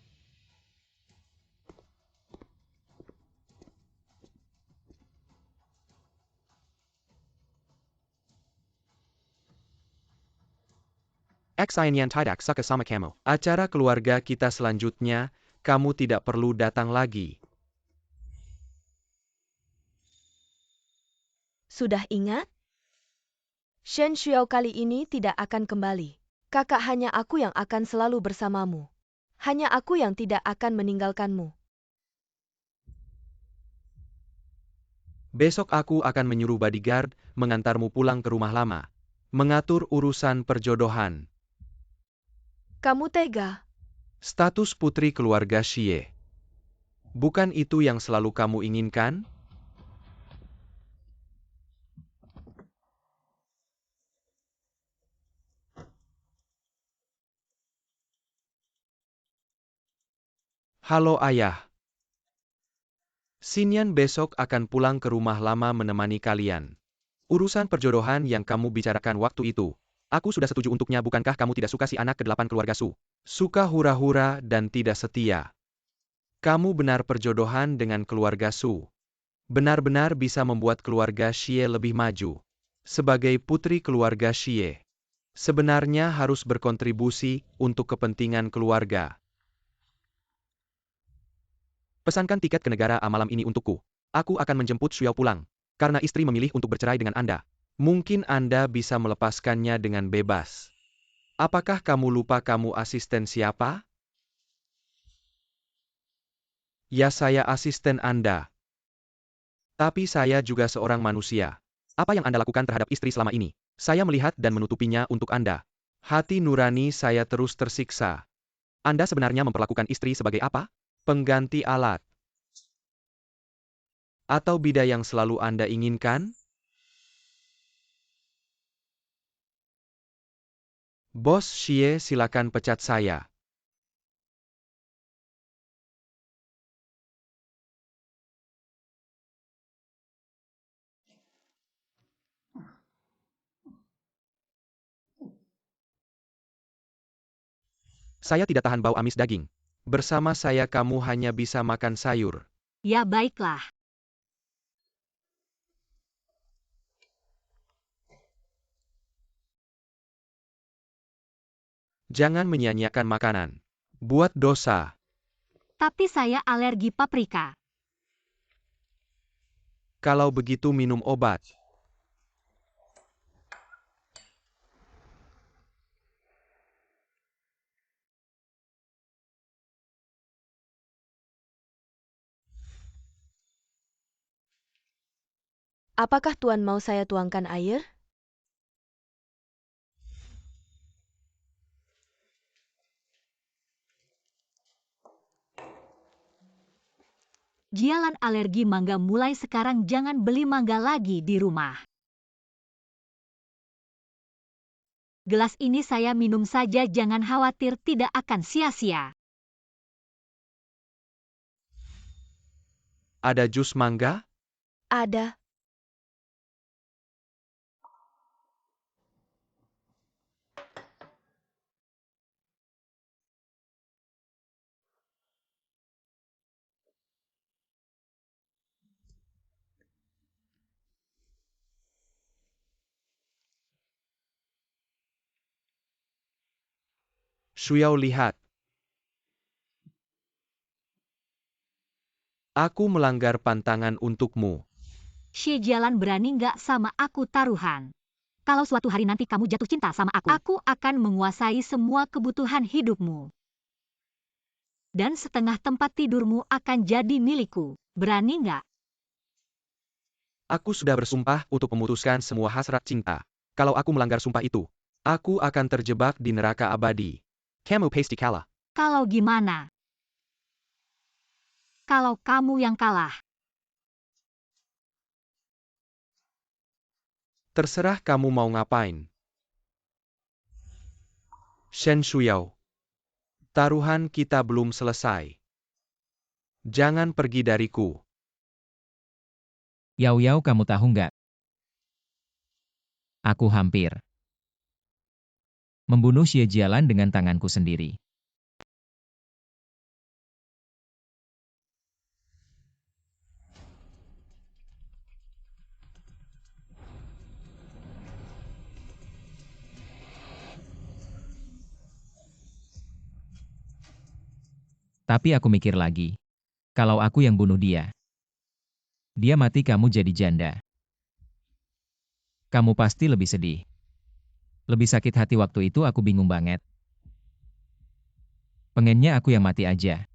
Xinyan tidak suka sama kamu. Acara keluarga kita selanjutnya, kamu tidak perlu datang lagi. sudah ingat? Shen Shuyao kali ini tidak akan kembali. Kakak, hanya aku yang akan selalu bersamamu. Hanya aku yang tidak akan meninggalkanmu. Besok aku akan menyuruh bodyguard mengantarmu pulang ke rumah lama. Mengatur urusan perjodohan. Kamu tega. Status putri keluarga Xie. Bukan itu yang selalu kamu inginkan? Halo ayah. Xinyan besok akan pulang ke rumah lama menemani kalian. Urusan perjodohan yang kamu bicarakan waktu itu, aku sudah setuju untuknya. Bukankah kamu tidak suka si anak ke-8 keluarga Su? Suka hura-hura dan tidak setia. Kamu benar, perjodohan dengan keluarga Su benar-benar bisa membuat keluarga Xie lebih maju. Sebagai putri keluarga Xie, sebenarnya harus berkontribusi untuk kepentingan keluarga. Pesankan tiket ke negara A malam ini untukku. Aku akan menjemput Xiao pulang. Karena istri memilih untuk bercerai dengan Anda. Mungkin Anda bisa melepaskannya dengan bebas. Apakah kamu lupa kamu asisten siapa? Ya, saya asisten Anda. Tapi saya juga seorang manusia. Apa yang Anda lakukan terhadap istri selama ini? Saya melihat dan menutupinya untuk Anda. Hati nurani saya terus tersiksa. Anda sebenarnya memperlakukan istri sebagai apa? Pengganti alat. Atau bidah yang selalu Anda inginkan? Bos Xie, silakan pecat saya. Saya tidak tahan bau amis daging. Bersama saya kamu hanya bisa makan sayur. Ya baiklah. Jangan menyia-nyiakan makanan. Buat dosa. Tapi saya alergi paprika. Kalau begitu minum obat. Apakah Tuan mau saya tuangkan air? Jialan alergi mangga mulai sekarang jangan beli mangga lagi di rumah. Gelas ini saya minum saja jangan khawatir tidak akan sia-sia. Ada jus mangga? Ada. Xiao lihat. Aku melanggar pantangan untukmu. Xie Jialan berani nggak sama aku taruhan? Kalau suatu hari nanti kamu jatuh cinta sama aku akan menguasai semua kebutuhan hidupmu. Dan setengah tempat tidurmu akan jadi milikku. Berani nggak? Aku sudah bersumpah untuk memutuskan semua hasrat cinta. Kalau aku melanggar sumpah itu, aku akan terjebak di neraka abadi. Kamu pasti kalah. Kalau gimana? Kalau kamu yang kalah. Terserah kamu mau ngapain. Shen Shuyao. Taruhan kita belum selesai. Jangan pergi dariku. Yao Yao, kamu tahu nggak? Aku hampir membunuh Xie Jialan dengan tanganku sendiri. Tapi aku mikir lagi. Kalau aku yang bunuh dia. Dia mati kamu jadi janda. Kamu pasti lebih sedih. Lebih sakit hati waktu itu aku bingung banget. Pengennya aku yang mati aja.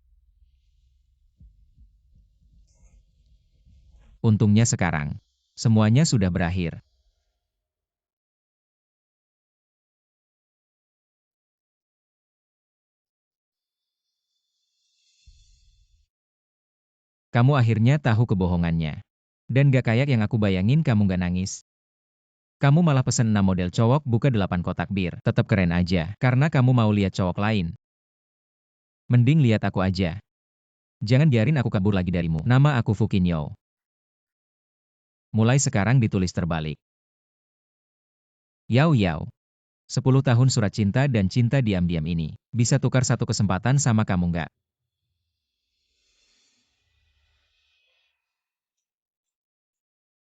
Untungnya sekarang, semuanya sudah berakhir. Kamu akhirnya tahu kebohongannya. Dan gak kayak yang aku bayangin kamu gak nangis. Kamu malah pesen 6 model cowok buka 8 kotak bir. Tetap keren aja, karena kamu mau lihat cowok lain. Mending lihat aku aja. Jangan biarin aku kabur lagi darimu. Nama aku Fukinyo. Mulai sekarang ditulis terbalik. Yao Yao. 10 tahun surat cinta dan cinta diam-diam ini. Bisa tukar satu kesempatan sama kamu nggak?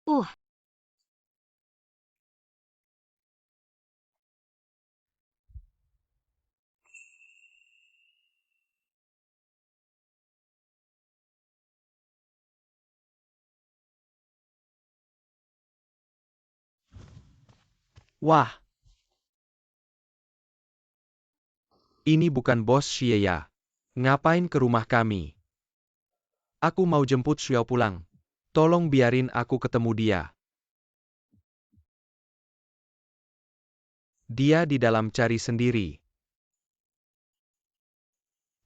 Uh, Wah. Ini bukan bos Xie ya. Ngapain ke rumah kami? Aku mau jemput Xiao pulang. Tolong biarin aku ketemu dia. Dia di dalam cari sendiri.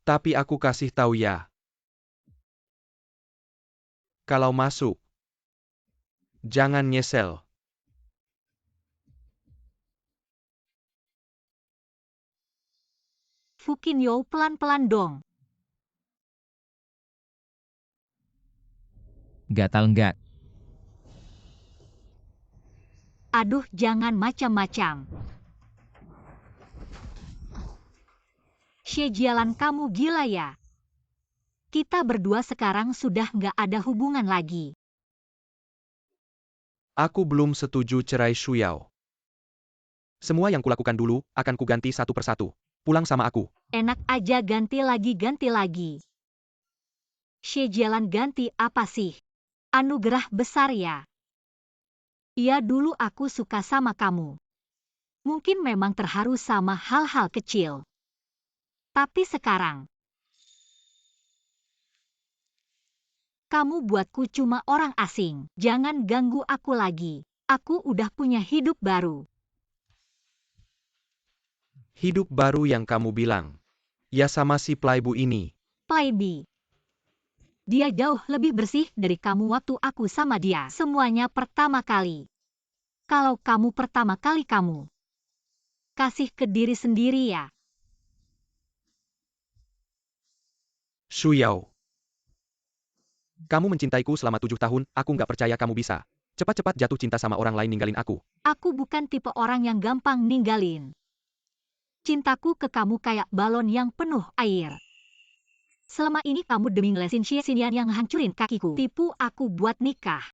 Tapi aku kasih tahu ya. Kalau masuk, jangan nyesel. Fukinyo pelan-pelan dong. Gatal nggak? Aduh jangan macam-macam. Xie Jialan, kamu gila ya? Kita berdua sekarang sudah nggak ada hubungan lagi. Aku belum setuju cerai Shuyao. Semua yang kulakukan dulu, akan kuganti satu persatu. Pulang sama aku. Enak aja ganti lagi, ganti lagi. Xie Jialan, ganti apa sih? Anugerah besar ya. Iya, dulu aku suka sama kamu. Mungkin memang terharu sama hal-hal kecil. Tapi sekarang, kamu buatku cuma orang asing. Jangan ganggu aku lagi. Aku udah punya hidup baru. Hidup baru yang kamu bilang. Ya sama si playboy ini. Playboy. Dia jauh lebih bersih dari kamu waktu aku sama dia. Semuanya pertama kali. Kalau kamu pertama kali, kamu kasih ke diri sendiri ya. Shuyao. Kamu mencintaiku selama 7 tahun, aku nggak percaya kamu bisa cepat-cepat jatuh cinta sama orang lain ninggalin aku. Aku bukan tipe orang yang gampang ninggalin. Cintaku ke kamu kayak balon yang penuh air. Selama ini kamu demi ngelesin Xie Xinyan yang hancurin kakiku. Tipu aku buat nikah.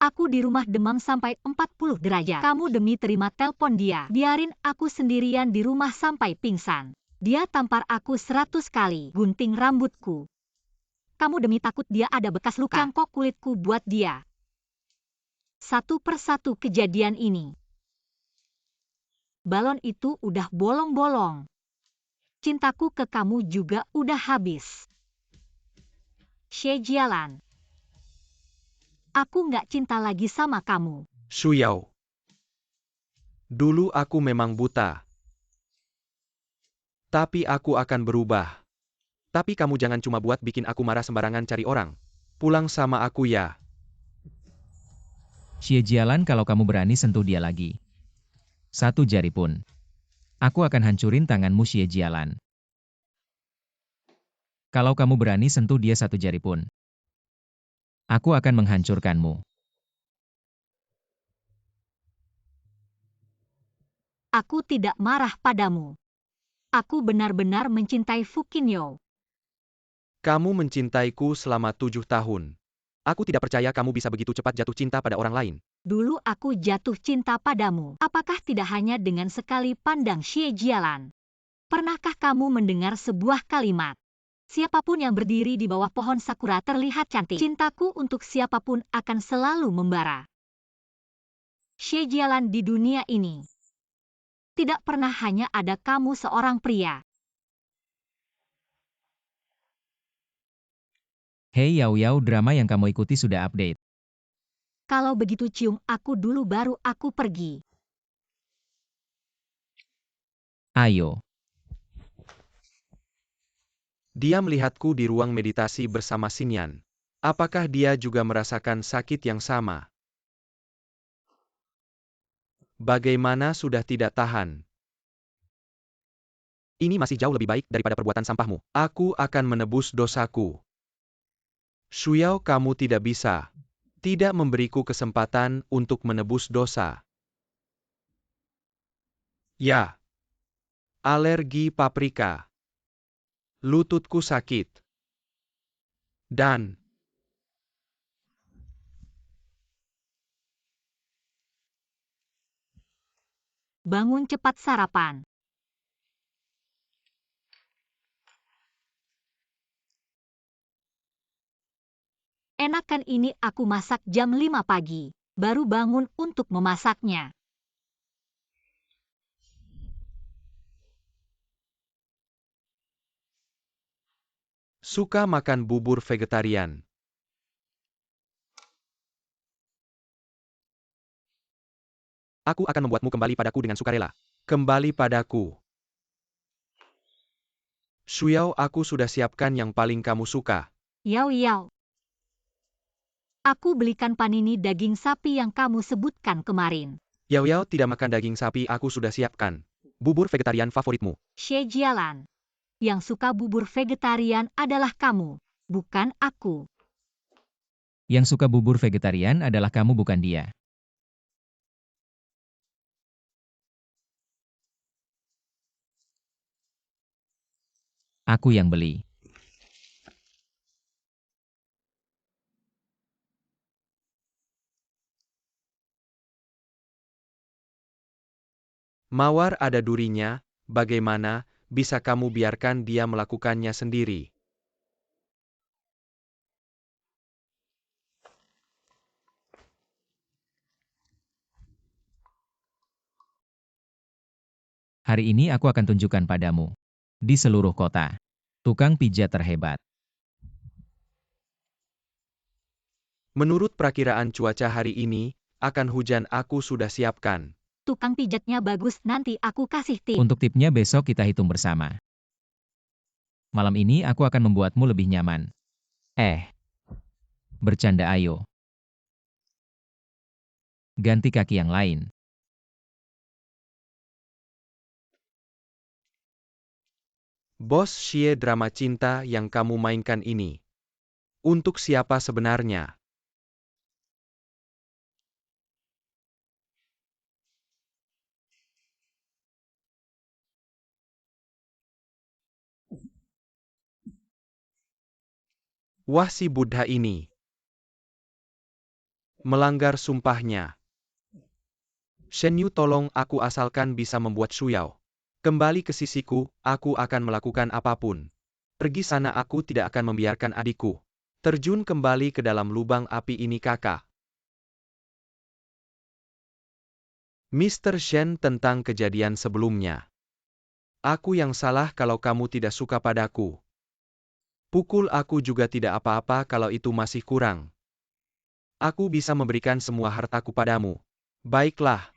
Aku di rumah demam sampai 40 derajat. Kamu demi terima telepon dia. Biarin aku sendirian di rumah sampai pingsan. Dia tampar aku 100 kali. Gunting rambutku. Kamu demi takut dia ada bekas luka. Cangkok kulitku buat dia. Satu persatu kejadian ini. Balon itu udah bolong-bolong. Cintaku ke kamu juga udah habis. Xie Jialan. Aku nggak cinta lagi sama kamu. Shuyao. Dulu aku memang buta. Tapi aku akan berubah. Tapi kamu jangan cuma buat bikin aku marah sembarangan cari orang. Pulang sama aku ya. Xie Jialan, kalau kamu berani sentuh dia lagi. Satu jari pun. Aku akan hancurin tanganmu, Xie Jialan. Kalau kamu berani sentuh dia satu jari pun. Aku akan menghancurkanmu. Aku tidak marah padamu. Aku benar-benar mencintai Fu Qinyo. Kamu mencintaiku selama 7 tahun. Aku tidak percaya kamu bisa begitu cepat jatuh cinta pada orang lain. Dulu aku jatuh cinta padamu. Apakah tidak hanya dengan sekali pandang, Xie Jialan? Pernahkah kamu mendengar sebuah kalimat? Siapapun yang berdiri di bawah pohon sakura terlihat cantik. Cintaku untuk siapapun akan selalu membara. Xie Jialan, di dunia ini tidak pernah hanya ada kamu seorang pria. Hei Yao Yao, drama yang kamu ikuti sudah update. Kalau begitu cium aku dulu baru aku pergi. Ayo. Dia melihatku di ruang meditasi bersama Xinyan. Apakah dia juga merasakan sakit yang sama? Bagaimana sudah tidak tahan? Ini masih jauh lebih baik daripada perbuatan sampahmu. Aku akan menebus dosaku. Shuyao, kamu tidak bisa. Tidak memberiku kesempatan untuk menebus dosa. Ya. Alergi paprika. Lututku sakit. Dan Bangun cepat, sarapan. Enakan ini aku masak jam 5 pagi. Baru bangun untuk memasaknya. suka makan bubur vegetarian. Aku akan membuatmu kembali padaku dengan sukarela. Kembali padaku. Shuyao, aku sudah siapkan yang paling kamu suka. Yao Yao. Aku belikan panini daging sapi yang kamu sebutkan kemarin. Yao Yao tidak makan daging sapi, aku sudah siapkan. Bubur vegetarian favoritmu. Xie Jialan. Yang suka bubur vegetarian adalah kamu, bukan aku. Yang suka bubur vegetarian adalah kamu, bukan dia. Aku yang beli. Mawar ada durinya, bagaimana bisa kamu biarkan dia melakukannya sendiri? Hari ini aku akan tunjukkan padamu. Di seluruh kota. Tukang pijat terhebat. Menurut perakiraan cuaca hari ini, akan hujan aku sudah siapkan. Tukang pijatnya bagus, nanti aku kasih tip. Untuk tipnya besok kita hitung bersama. Malam ini aku akan membuatmu lebih nyaman. Bercanda ayo. Ganti kaki yang lain. Bos Xie, drama cinta yang kamu mainkan ini. Untuk siapa sebenarnya? Wah, si Buddha ini melanggar sumpahnya. Shen Yu, tolong aku asalkan bisa membuat Shuyao kembali ke sisiku, aku akan melakukan apapun. Pergi sana, aku tidak akan membiarkan adikku terjun kembali ke dalam lubang api ini, kakak. Mr. Shen, tentang kejadian sebelumnya. Aku yang salah kalau kamu tidak suka padaku. Pukul aku juga tidak apa-apa kalau itu masih kurang. Aku bisa memberikan semua hartaku padamu. Baiklah.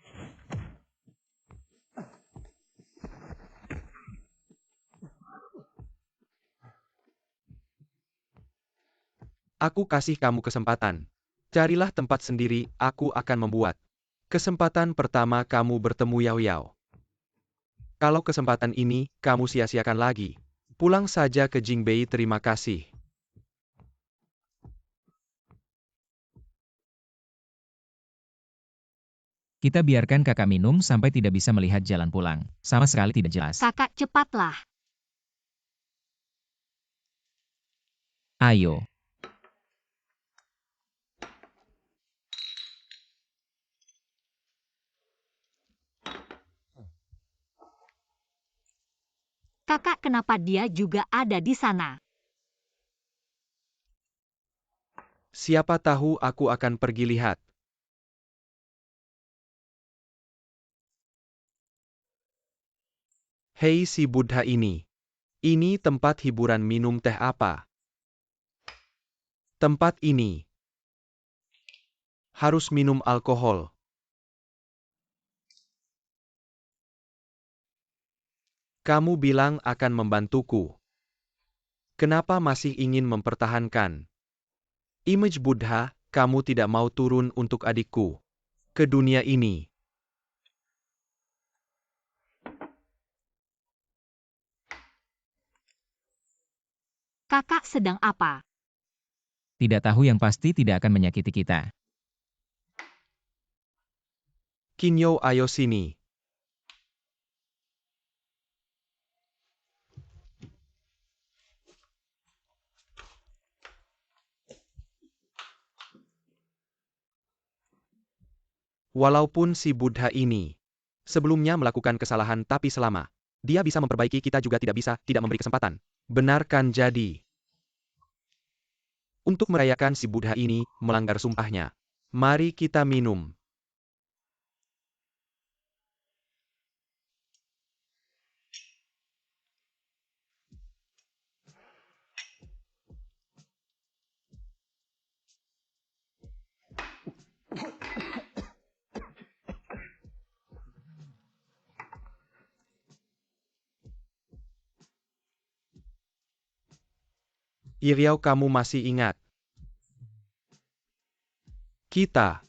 Aku kasih kamu kesempatan. Carilah tempat sendiri, aku akan membuat. Kesempatan pertama kamu bertemu Yao Yao. Kalau kesempatan ini, kamu sia-siakan lagi. Pulang saja ke Jingbei, terima kasih. Kita biarkan kakak minum sampai tidak bisa melihat jalan pulang. Sama sekali tidak jelas. Kakak, cepatlah. Ayo. Kakak, kenapa dia juga ada di sana? Siapa tahu aku akan pergi lihat. Hei, si Buddha ini. Ini tempat hiburan minum teh apa? Tempat ini harus minum alkohol. Kamu bilang akan membantuku. Kenapa masih ingin mempertahankan image Buddha? Kamu tidak mau turun untuk adikku ke dunia ini. Kakak sedang apa? Tidak tahu, yang pasti tidak akan menyakiti kita. Kinyo, ayo sini. Walaupun si Buddha ini sebelumnya melakukan kesalahan, tapi selama dia bisa memperbaiki, kita juga tidak bisa tidak memberi kesempatan. Benarkan jadi. Untuk merayakan si Buddha ini melanggar sumpahnya. Mari kita minum. Iriau, kamu masih ingat? Kita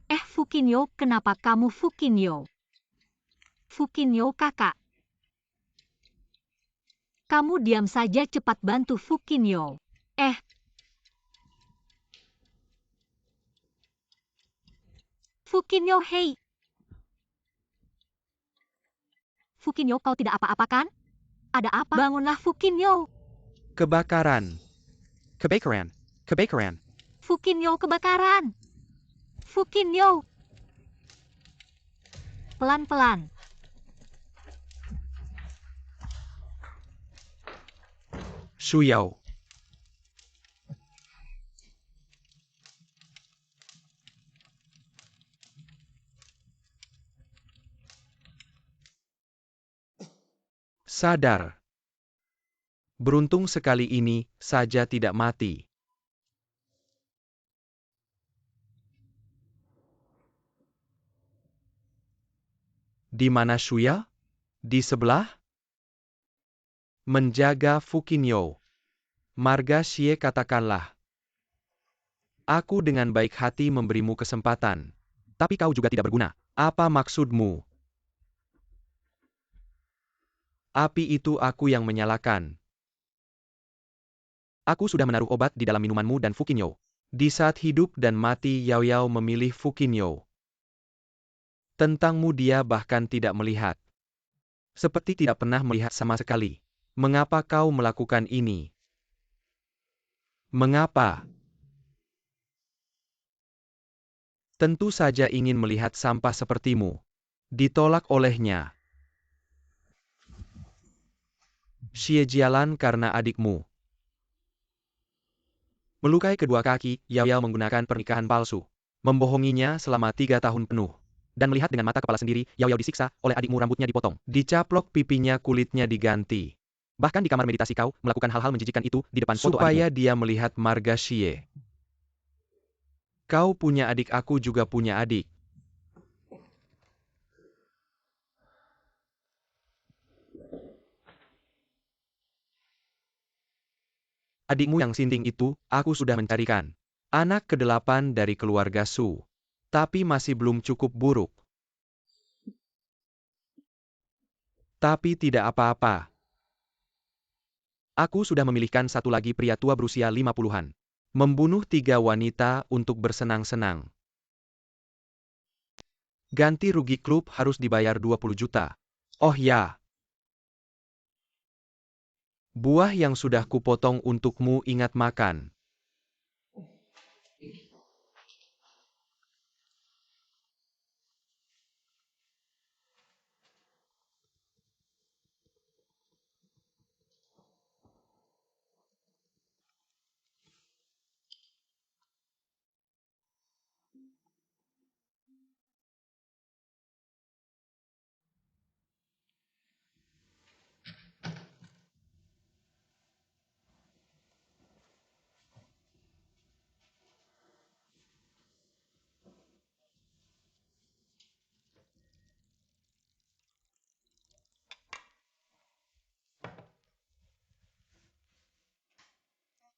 Fukinyo, kenapa kamu Fukinyo? Fukinyo, kakak. Kamu diam saja, cepat bantu Fukinyo. Fukinyo. Fukinyo, hei. Fukinyo, kau tidak apa-apa kan? Ada apa? Bangunlah Fukinyo. Kebakaran. Kebakaran. Kebakaran. Fukinyo kebakaran. Fukinyo. Pelan-pelan. Shuyao. Sadar. Beruntung sekali ini saja tidak mati. Di mana Shuya? Di sebelah? Menjaga Fukinyo. Marga Xie katakanlah. Aku dengan baik hati memberimu kesempatan. Tapi kau juga tidak berguna. Apa maksudmu? Api itu aku yang menyalakan. Aku sudah menaruh obat di dalam minumanmu dan Fukinyo. Di saat hidup dan mati Yao Yao memilih Fukinyo. Tentangmu dia bahkan tidak melihat. Seperti tidak pernah melihat sama sekali. Mengapa kau melakukan ini? Mengapa? Tentu saja ingin melihat sampah sepertimu. Ditolak olehnya. Xie Jialan karena adikmu. Melukai kedua kaki, Yao Yao menggunakan pernikahan palsu. Membohonginya selama 3 tahun penuh. Dan melihat dengan mata kepala sendiri, Yao Yao disiksa, oleh adikmu rambutnya dipotong. Dicaplok pipinya, kulitnya diganti. Bahkan di kamar meditasi kau, melakukan hal-hal menjijikan itu, di depan foto adikmu. Supaya dia melihat marga Xie. Kau punya adik, aku juga punya adik. Adikmu yang sinting itu, aku sudah mencarikan. Anak ke-8 dari keluarga Su. Tapi masih belum cukup buruk. Tapi tidak apa-apa. Aku sudah memilihkan satu lagi pria tua berusia 50-an. Membunuh 3 wanita untuk bersenang-senang. Ganti rugi klub harus dibayar 20 juta. Oh ya. Buah yang sudah kupotong untukmu, ingat makan.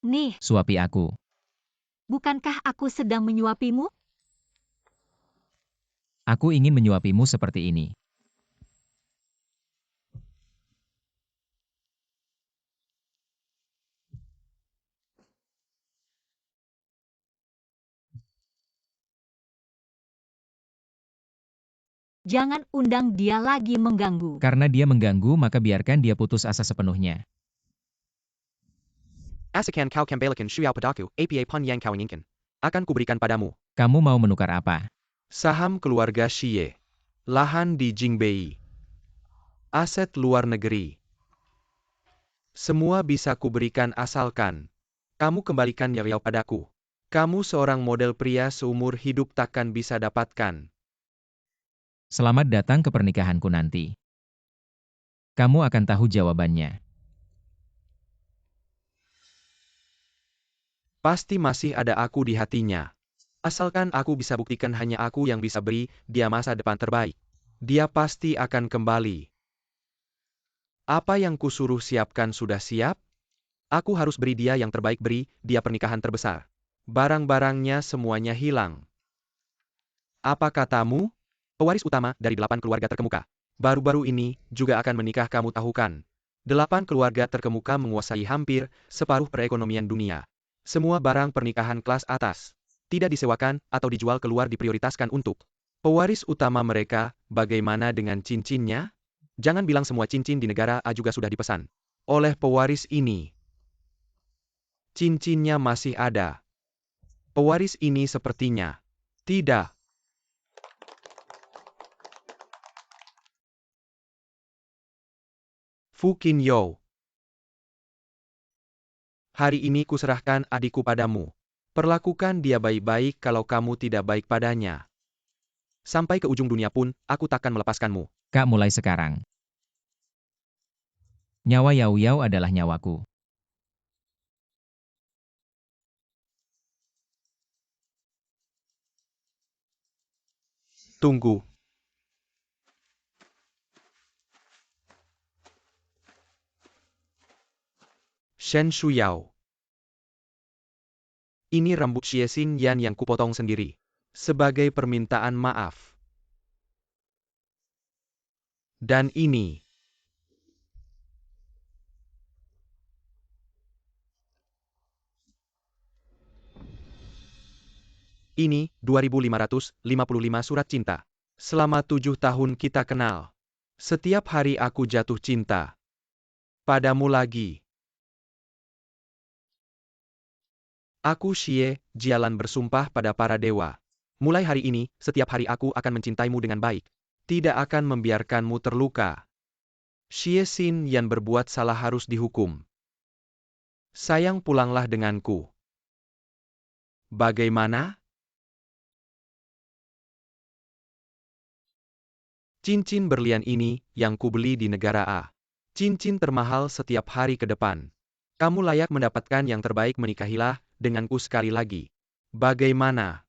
Nih, Suapi aku. bukankah aku sedang menyuapimu? Aku ingin menyuapimu seperti ini. Jangan undang dia lagi mengganggu. Karena dia mengganggu, maka biarkan dia putus asa sepenuhnya. Asakan kau kembalikan Shuyao padaku, apa pun yang kau inginkan. Akan kuberikan padamu. Kamu mau menukar apa? Saham keluarga Xie. Lahan di Jingbei. Aset luar negeri. Semua bisa kuberikan asalkan kamu kembalikan Yao Yao padaku. Kamu seorang model pria seumur hidup takkan bisa dapatkan. Selamat datang ke pernikahanku nanti. Kamu akan tahu jawabannya. Pasti masih ada aku di hatinya. Asalkan aku bisa buktikan hanya aku yang bisa beri dia masa depan terbaik. Dia pasti akan kembali. Apa yang kusuruh siapkan sudah siap? Aku harus beri dia yang terbaik, beri dia pernikahan terbesar. Barang-barangnya semuanya hilang. Apa katamu? Pewaris utama dari 8 keluarga terkemuka. Baru-baru ini juga akan menikah, kamu tahu kan? 8 keluarga terkemuka menguasai hampir separuh perekonomian dunia. Semua barang pernikahan kelas atas. Tidak disewakan atau dijual keluar, diprioritaskan untuk Pewaris utama mereka, bagaimana dengan cincinnya? Jangan bilang semua cincin di negara A juga sudah dipesan oleh pewaris ini. Cincinnya masih ada. Pewaris ini sepertinya tidak. Fu Qinyo. Hari ini kuserahkan adikku padamu. Perlakukan dia baik-baik kalau kamu tidak baik padanya. Sampai ke ujung dunia pun, aku takkan melepaskanmu. Kak, mulai sekarang. Nyawa Yao Yao adalah nyawaku. Tunggu. Shen Shuyao. Ini rambut Xie Xinyan yang kupotong sendiri. Sebagai permintaan maaf. Dan ini. Ini, 2555 surat cinta. Selama 7 tahun kita kenal. Setiap hari aku jatuh cinta. Padamu lagi. Aku Xie Jialan bersumpah pada para dewa. Mulai hari ini, setiap hari aku akan mencintaimu dengan baik. Tidak akan membiarkanmu terluka. Xie Xinyan berbuat salah harus dihukum. Sayang, pulanglah denganku. Bagaimana? Cincin berlian ini, yang kubeli di negara A. Cincin termahal setiap hari ke depan. Kamu layak mendapatkan yang terbaik, menikahilah denganku sekali lagi. Bagaimana?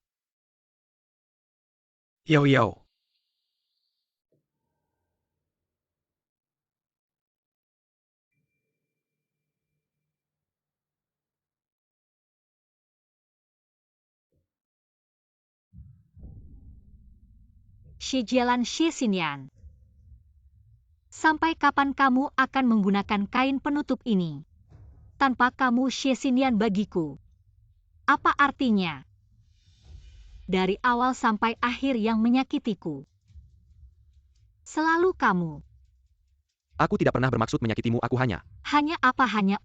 Yao Yao. Xie Jialan Xie Xinyan. Sampai kapan kamu akan menggunakan kain penutup ini? Tanpa kamu Xie Xinyan bagiku. Apa artinya? Dari awal sampai akhir yang menyakitiku. Selalu kamu. Aku tidak pernah bermaksud menyakitimu, aku hanya Hanya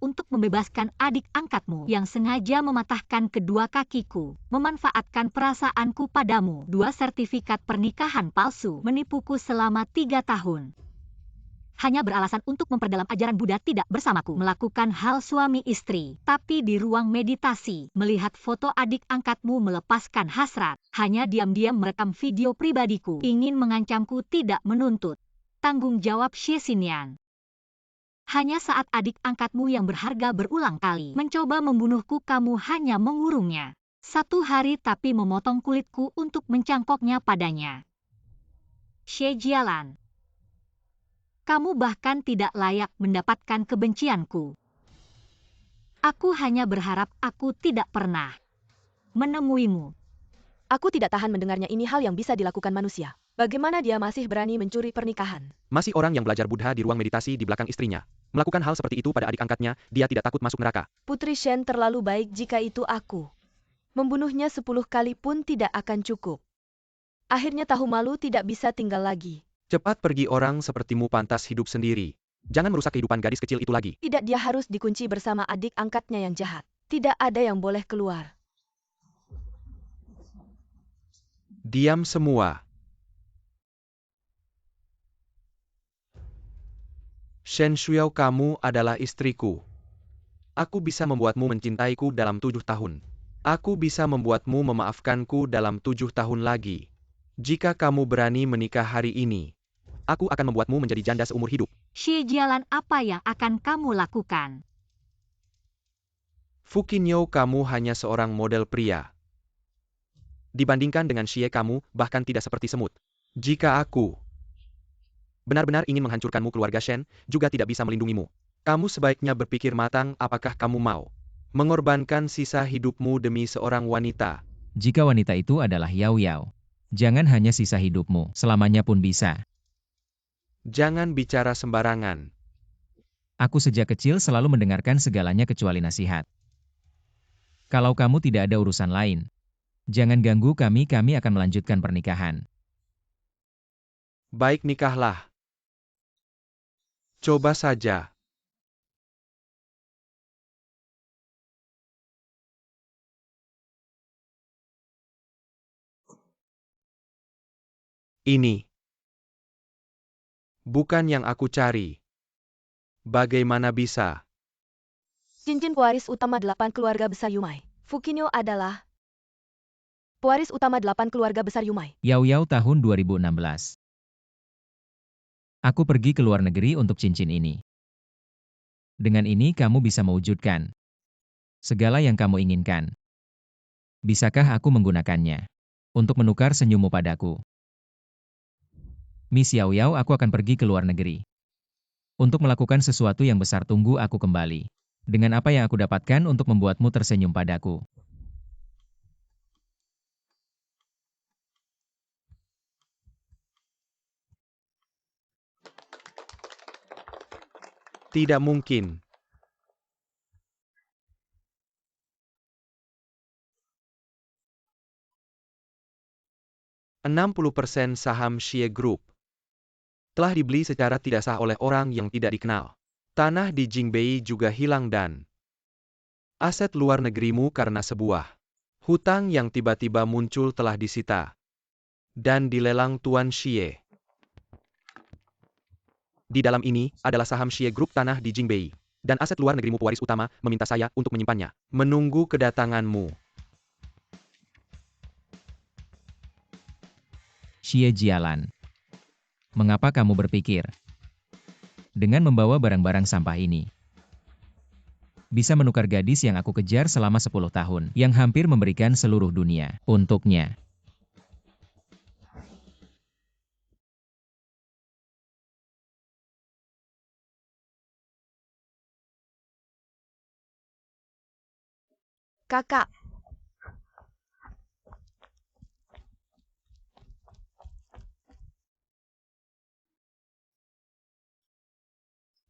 untuk membebaskan adik angkatmu yang sengaja mematahkan kedua kakiku, memanfaatkan perasaanku padamu. 2 sertifikat pernikahan palsu, menipuku selama 3 tahun. Hanya beralasan untuk memperdalam ajaran Buddha tidak bersamaku, melakukan hal suami istri, tapi di ruang meditasi, melihat foto adik angkatmu melepaskan hasrat, hanya diam-diam merekam video pribadiku, ingin mengancamku tidak menuntut tanggung jawab Xie Xinyan. Hanya saat adik angkatmu yang berharga berulang kali mencoba membunuhku, kamu hanya mengurungnya 1 hari tapi memotong kulitku untuk mencangkoknya padanya. Xie Jialan. Kamu bahkan tidak layak mendapatkan kebencianku. Aku hanya berharap aku tidak pernah menemuimu. Aku tidak tahan mendengarnya, ini hal yang bisa dilakukan manusia. Bagaimana dia masih berani mencuri pernikahan? masih orang yang belajar Buddha di ruang meditasi di belakang istrinya. Melakukan hal seperti itu pada adik angkatnya, dia tidak takut masuk neraka. Putri Shen terlalu baik jika itu aku. Membunuhnya 10 kali pun tidak akan cukup. Akhirnya tahu malu tidak bisa tinggal lagi. Cepat pergi, orang sepertimu pantas hidup sendiri. Jangan merusak kehidupan gadis kecil itu lagi. Tidak, dia harus dikunci bersama adik angkatnya yang jahat. Tidak ada yang boleh keluar. Diam semua. Shen Shuyao, kamu adalah istriku. Aku bisa membuatmu mencintaiku dalam 7 tahun. Aku bisa membuatmu memaafkanku dalam 7 tahun lagi. Jika kamu berani menikah hari ini, aku akan membuatmu menjadi janda seumur hidup. Xie Jialan, apa yang akan kamu lakukan? Fu Qinyo, kamu hanya seorang model pria. Dibandingkan dengan Xie, kamu bahkan tidak seperti semut. Jika aku benar-benar ingin menghancurkanmu, keluarga Shen juga tidak bisa melindungimu. Kamu sebaiknya berpikir matang, apakah kamu mau mengorbankan sisa hidupmu demi seorang wanita? Jika wanita itu adalah Yao Yao, jangan hanya sisa hidupmu, selamanya pun bisa. Jangan bicara sembarangan. Aku sejak kecil selalu mendengarkan segalanya kecuali nasihat. Kalau kamu tidak ada urusan lain, jangan ganggu kami akan melanjutkan pernikahan. Baik, nikahlah. Coba saja. Ini bukan yang aku cari. Bagaimana bisa? Cincin pewaris utama 8 keluarga besar Yumai. Fukinyo adalah pewaris utama 8 keluarga besar Yumai. Yao Yao tahun 2016. Aku pergi ke luar negeri untuk cincin ini. Dengan ini kamu bisa mewujudkan segala yang kamu inginkan. Bisakah aku menggunakannya untuk menukar senyummu padaku? Miss Yao Yao, aku akan pergi ke luar negeri untuk melakukan sesuatu yang besar. Tunggu aku kembali dengan apa yang aku dapatkan untuk membuatmu tersenyum padaku. Tidak mungkin. %60 saham Xie Group telah dibeli secara tidak sah oleh orang yang tidak dikenal. Tanah di Jingbei juga hilang dan aset luar negerimu karena sebuah hutang yang tiba-tiba muncul telah disita dan dilelang Tuan Xie. Di dalam ini adalah saham Xie Group, tanah di Jingbei, dan aset luar negerimu. Pewaris utama meminta saya untuk menyimpannya, menunggu kedatanganmu. Xie Jialan, mengapa kamu berpikir dengan membawa barang-barang sampah ini bisa menukar gadis yang aku kejar selama 10 tahun, yang hampir memberikan seluruh dunia untuknya? Kakak,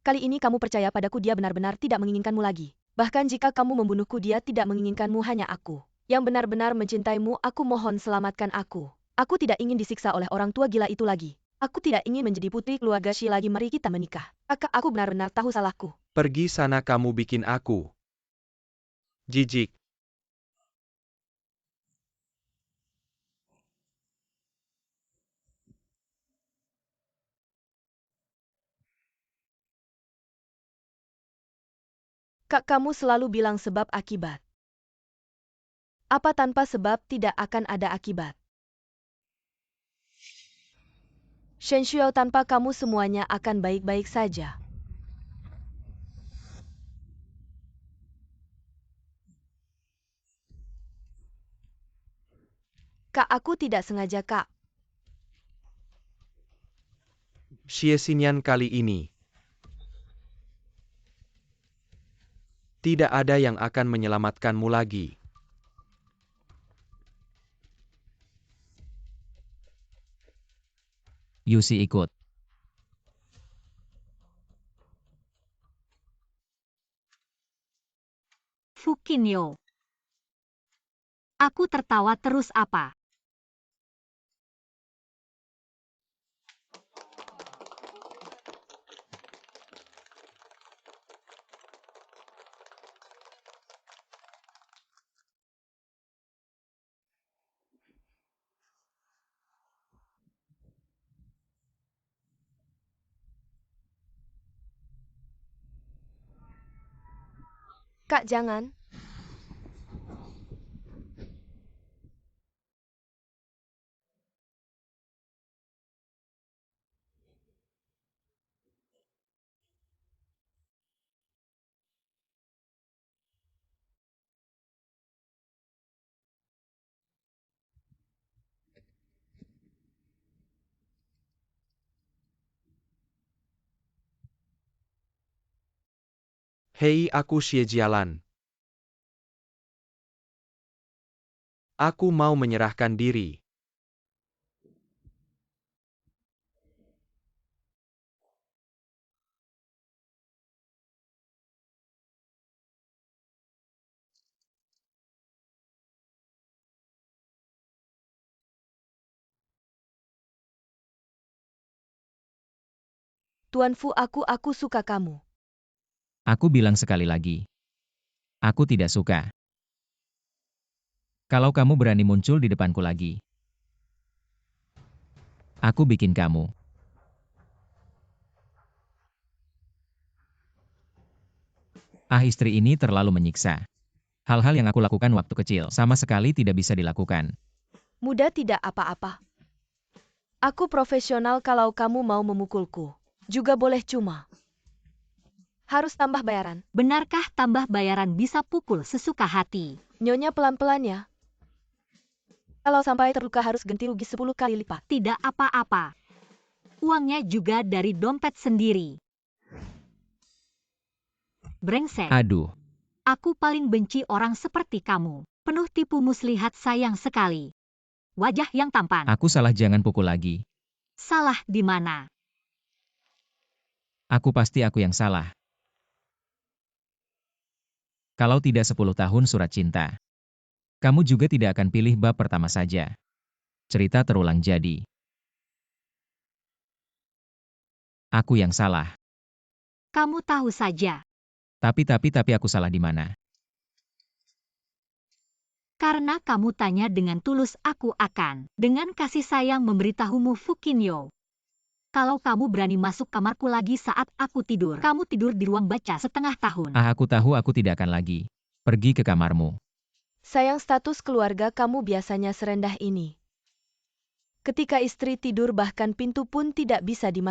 kali ini kamu percaya padaku, dia benar-benar tidak menginginkanmu lagi. Bahkan jika kamu membunuhku, dia tidak menginginkanmu, hanya aku yang benar-benar mencintaimu. Aku mohon selamatkan aku. Aku tidak ingin disiksa oleh orang tua gila itu lagi. Aku tidak ingin menjadi putri keluarga Shi lagi. Mari kita menikah. Kakak, aku benar-benar tahu salahku. Pergi sana, kamu bikin aku jijik. Kak, kamu selalu bilang sebab akibat. Apa tanpa sebab tidak akan ada akibat. Shen Shuo, tanpa kamu semuanya akan baik-baik saja. Kak, aku tidak sengaja, Kak. Xie Xinyan, kali ini tidak ada yang akan menyelamatkanmu lagi. Yusi ikut. Fukinyo. Aku tertawa terus apa? Kak, jangan. Hei, aku Xie Jialan. Aku mau menyerahkan diri. Tuan Fu, aku suka kamu. Aku bilang sekali lagi. Aku tidak suka. Kalau kamu berani muncul di depanku lagi, aku bikin kamu. Istri ini terlalu menyiksa. Hal-hal yang aku lakukan waktu kecil sama sekali tidak bisa dilakukan. Muda tidak apa-apa. Aku profesional, kalau kamu mau memukulku. Juga boleh, cuma harus tambah bayaran. Benarkah tambah bayaran bisa pukul sesuka hati? Nyonya, pelan-pelan ya. Kalau sampai terluka harus ganti rugi 10 kali lipat. Tidak apa-apa. Uangnya juga dari dompet sendiri. Brengsek. Aduh, Aku paling benci orang seperti kamu. Penuh tipu muslihat, sayang sekali. Wajah yang tampan. aku salah, jangan pukul lagi. Salah di mana? Aku pasti aku yang salah. Kalau tidak 10 tahun surat cinta, kamu juga tidak akan pilih bab pertama saja. Cerita terulang jadi. Aku yang salah. Kamu tahu saja. Tapi aku salah di mana? Karena kamu tanya dengan tulus, aku akan dengan kasih sayang memberitahumu, Fukinyo. Kalau kamu berani masuk kamarku lagi saat aku tidur, kamu tidur di ruang baca setengah tahun. Aku tahu aku tidak akan lagi. Pergi ke kamarmu. Sayang, status keluarga kamu biasanya serendah ini. Ketika istri tidur bahkan pintu pun tidak bisa dimasuki.